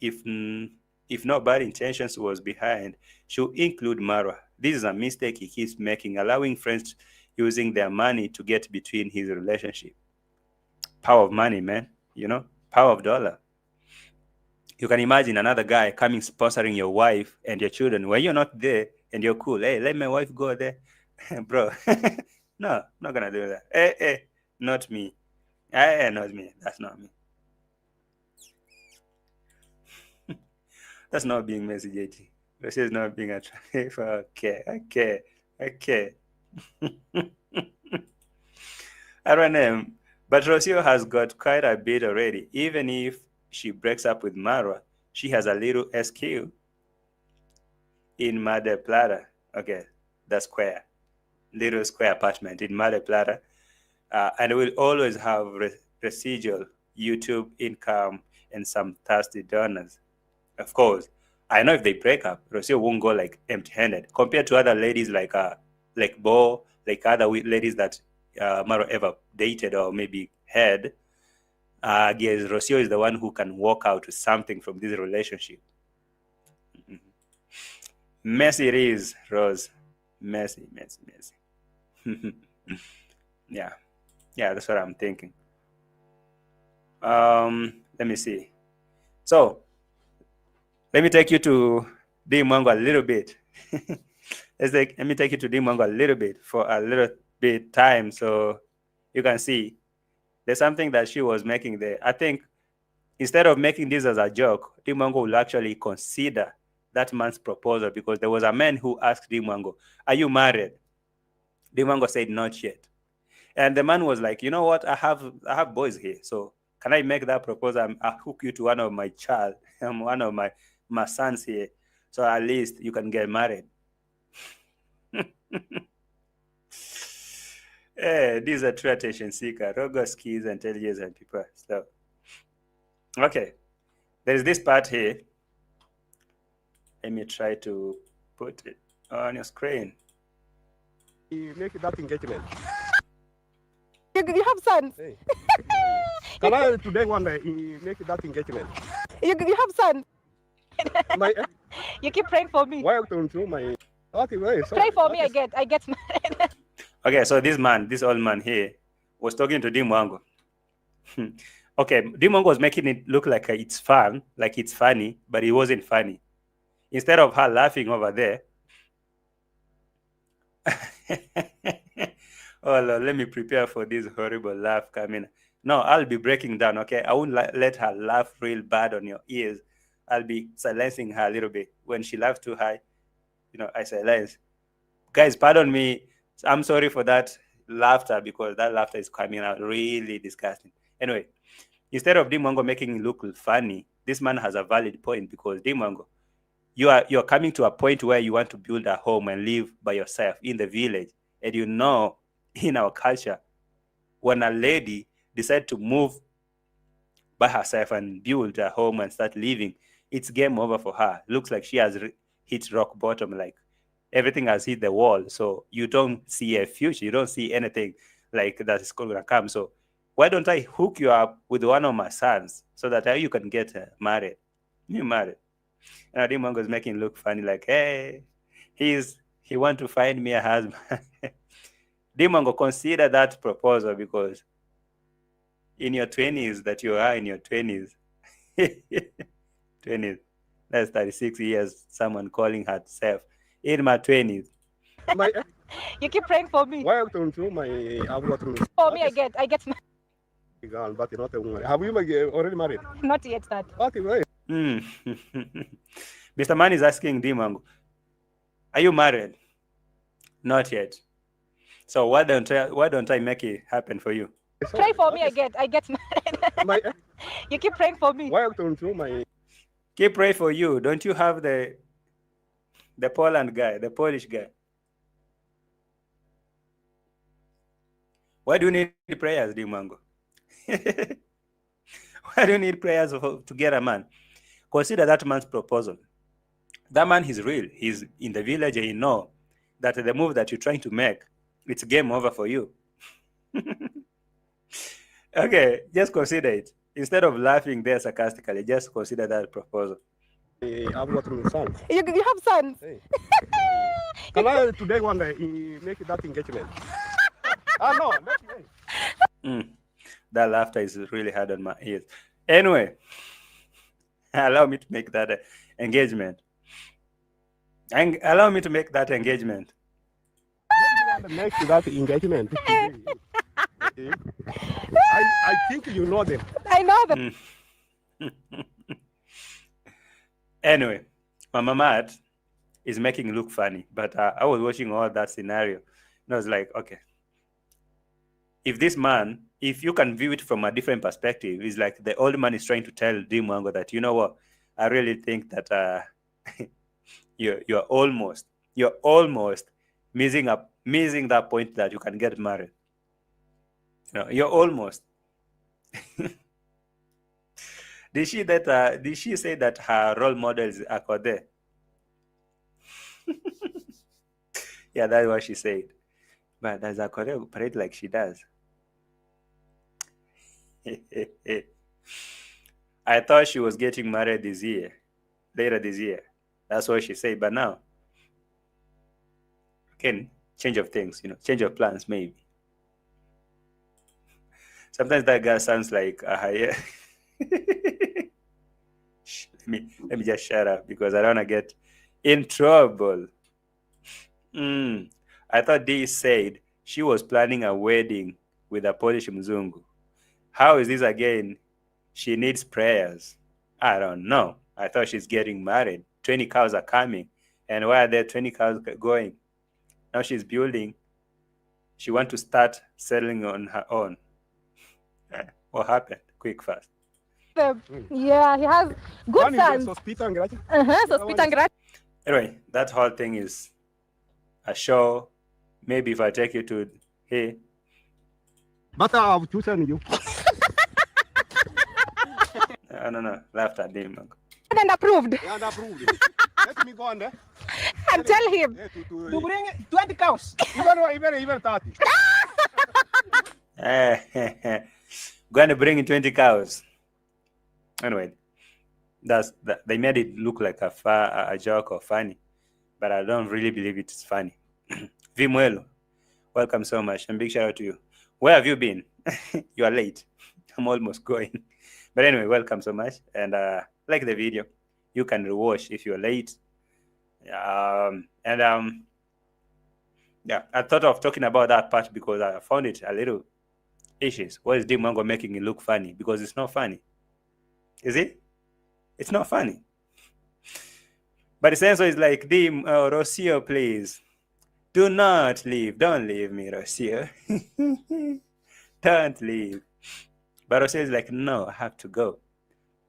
if no bad intentions was behind, should include Marwa. This is a mistake he keeps making, allowing friends using their money to get between his relationship. Power of money, man. You know, power of dollar. You can imagine another guy coming sponsoring your wife and your children when you're not there and you're cool. Hey, let my wife go there. Bro, no, I'm not going to do that. Hey, not me. Not me. That's not me. That's not being messy, JT. This is not being attractive. Okay. I don't know. But Rocio has got quite a bit already. Even if she breaks up with Marwa, she has a little SQ in Mar del Plata. Okay, that's square. Little square apartment in Mar del Plata. And will always have residual YouTube income and some thirsty donors. Of course, I know if they break up, Rocio won't go like empty-handed compared to other ladies like Bo, like other ladies that Marwa ever dated or maybe had. I guess Rocio is the one who can walk out with something from this relationship. Messy it is, Rose. Messy. Yeah, that's what I'm thinking. Let me see. So, let me take you to DEE Mwango a little bit. Let me take you to DEE Mwango a little bit for a little bit time so you can see there's something that she was making there. I think instead of making this as a joke, DEE Mwango will actually consider that man's proposal, because there was a man who asked DEE Mwango, are you married? DEE Mwango said, not yet. And the man was like, you know what? I have boys here. So can I make that proposal? I'll hook you to one of my child. One of my sons here. So at least you can get married. Hey, these are true attention seeker, Rogos, keys, intelligence, and people. So, okay. There is this part here. Let me try to put it on your screen. You make that engagement. You have sons. Hey. Can I today one day make that engagement? You have sons. My, You keep praying for me. why don't you my? Okay, wait, so, Pray for me. okay. I get married. Okay, so this old man here was talking to DEE Mwango. Okay, DEE Mwango was making it look like it's fun, like it's funny, but it wasn't funny. Instead of her laughing over there, oh Lord, let me prepare for this horrible laugh coming. No, I'll be breaking down, okay? I won't let her laugh real bad on your ears. I'll be silencing her a little bit. When she laughs too high, I silence. Guys, pardon me. So I'm sorry for that laughter, because that laughter is coming out really disgusting. Anyway, instead of Dimongo making it look funny, this man has a valid point, because Dimongo, you're coming to a point where you want to build a home and live by yourself in the village. And you know, in our culture, when a lady decides to move by herself and build a home and start living, it's game over for her. Looks like she has hit rock bottom, like everything has hit the wall. So you don't see a future. You don't see anything like that is going to come. So why don't I hook you up with one of my sons so that you can get married? You married. And Dimongo is making it look funny, like, hey, he want to find me a husband. Dimongo, consider that proposal, because in your 20s, that you are in your 20s, 20s, that's 36 years, someone calling herself in my 20s. You keep praying for me. Why don't you my For me, I get girl, but you're not a woman. Have you already married? not yet that. Okay, right. Mr. Man is asking Dimongo, are you married? Not yet. So why don't I make it happen for you? Pray for me, I get married. You keep praying for me. Why don't you Keep praying for you. Don't you have the Poland guy, the Polish guy? Why do you need prayers, Dimongo? Why do you need prayers to get a man? Consider that man's proposal. That man is real. He's in the village, and you know that the move that you're trying to make, it's game over for you. Okay, just consider it. Instead of laughing there sarcastically, just consider that proposal. I've got sons. You have sons. Hey. Can I today one day make that engagement? No, not today. That laughter is really hard on my ears. Anyway, allow me to make that engagement. And allow me to make that engagement. Make that engagement. I think you know them. I know them. Anyway, my mama is making it look funny, but I was watching all that scenario, and I was like, okay, if this man, if you can view it from a different perspective, it's like the old man is trying to tell Dimongo that, you know what, I really think that you're almost missing that point that you can get married. You know, you're almost. Did she say that her role models are Kode? Yeah, that's what she said. But does Akode operate like she does? I thought she was getting married later this year. That's what she said. But now, again, change of things, change of plans, maybe. Sometimes that guy sounds like yeah. Let me just shut up, because I don't want to get in trouble. I thought DEE said she was planning a wedding with a Polish Mzungu. How is this again? She needs prayers. I don't know. I thought she's getting married. 20 cows are coming. And where are there 20 cows going? Now she's building. She wants to start settling on her own. What happened? Quick, fast. Yeah, he has good sons. Anyway, that whole thing is a show. Maybe if I take you to here. But I have chosen you. No. Laughed at him. And approved. And approved. Let me go on there. And tell him to bring 20 cows. Even 30. Going to bring in 20 cows. Anyway, they made it look like a joke or funny, but I don't really believe it's funny. Vimuelo, welcome so much, and big shout out to you. Where have you been? You are late. I'm almost going. But anyway, welcome so much, and like the video. You can rewatch if you're late. Yeah, I thought of talking about that part because I found it a little issues. Why is Dimongo making it look funny? Because it's not funny. Is it? It's not funny. But the sense is like, ROCIO, please Do not leave. Don't leave me, Rocio. Don't leave. But Rocio is like, no, I have to go.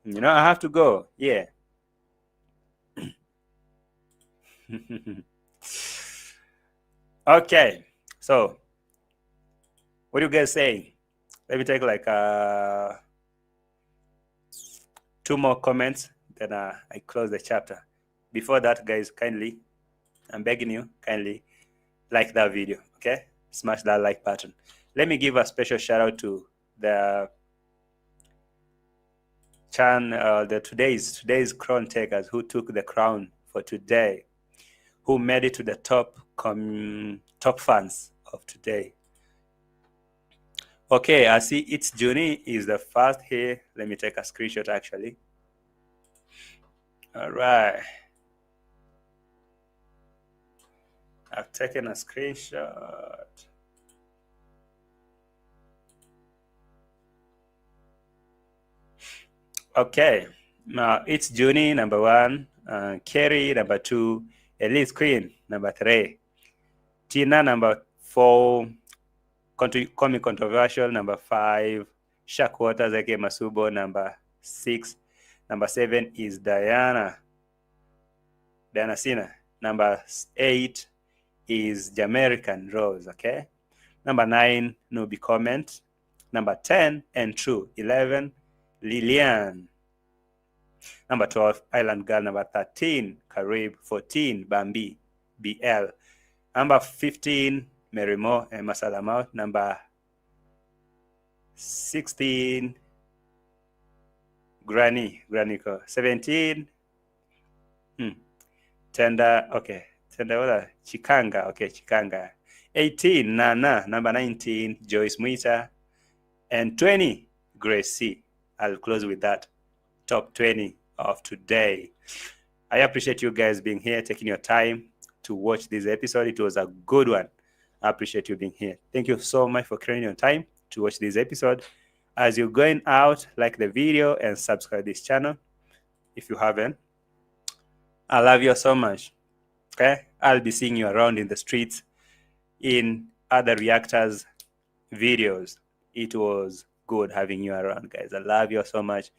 You know, I have to go. Yeah. Okay. So, what do you guys say? Let me take like 2 more comments, then I close the chapter. Before that, guys, kindly, I'm begging you, kindly like that video, okay? Smash that like button. Let me give a special shout out to the today's crown takers who took the crown for today, who made it to the top fans of today. Okay, I see it's Juni is the first here. Let me take a screenshot actually. All right. I've taken a screenshot. Okay, now it's Juni, number 1, Kerry, number 2, Elise Queen, number 3, Tina, number 4, Comic Controversial, number 5, Shark Waters, Eke Masubo, number 6, number 7 is Diana Sina, number 8 is Jamaican Rose, okay? Number 9, Nubi Comment, number 10, and True, 11, Lilian. Number 12, Island Girl. Number 13, Carib. 14, Bambi, BL. Number 15, Merimo and Masalamau. Number 16, Granico. 17, Tender, okay. Tender, Chikanga, okay, Chikanga. 18, Nana. Number 19, Joyce Muita. And 20, Grace C. I'll close with that. Top 20 of today. I appreciate you guys being here, taking your time to watch this episode. It was a good one. I appreciate you being here. Thank you so much for creating your time to watch this episode. As you're going out, like the video and subscribe this channel if you haven't. I love you so much. Okay? I'll be seeing you around in the streets in other reactors videos. It was good having you around, guys. I love you so much.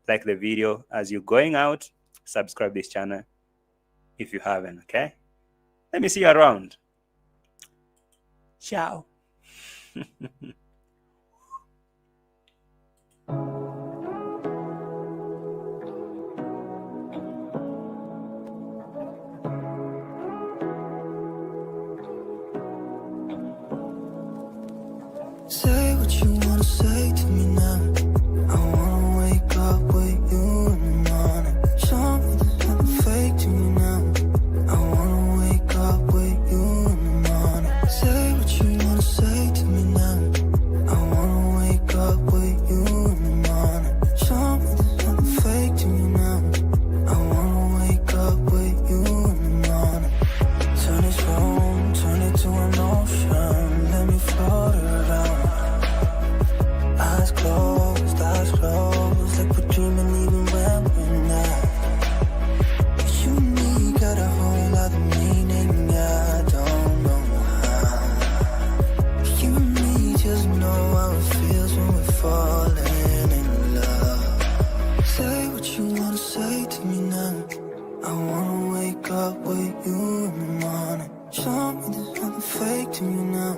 Like the video. As you're going out, subscribe this channel if you haven't, okay? Let me see you around. Ciao. Say what you wanna say to me now. I wanna wake up with you in the morning. Show me there's nothing fake to me now. I wanna wake up with you in the morning. Say what you wanna say to me now. I wanna wake up with you in the morning. Show me there's nothing fake to me now. I wanna wake up with you in the morning. Turn this room, turn it to an ocean. Let me float around. Eyes closed, like we're dreaming even when we're not. You and me got a whole other meaning, I don't know how. You and me just know how it feels when we're falling in love. Say what you wanna say to me now. I wanna wake up with you in the morning. Show me there's nothing fake to me now.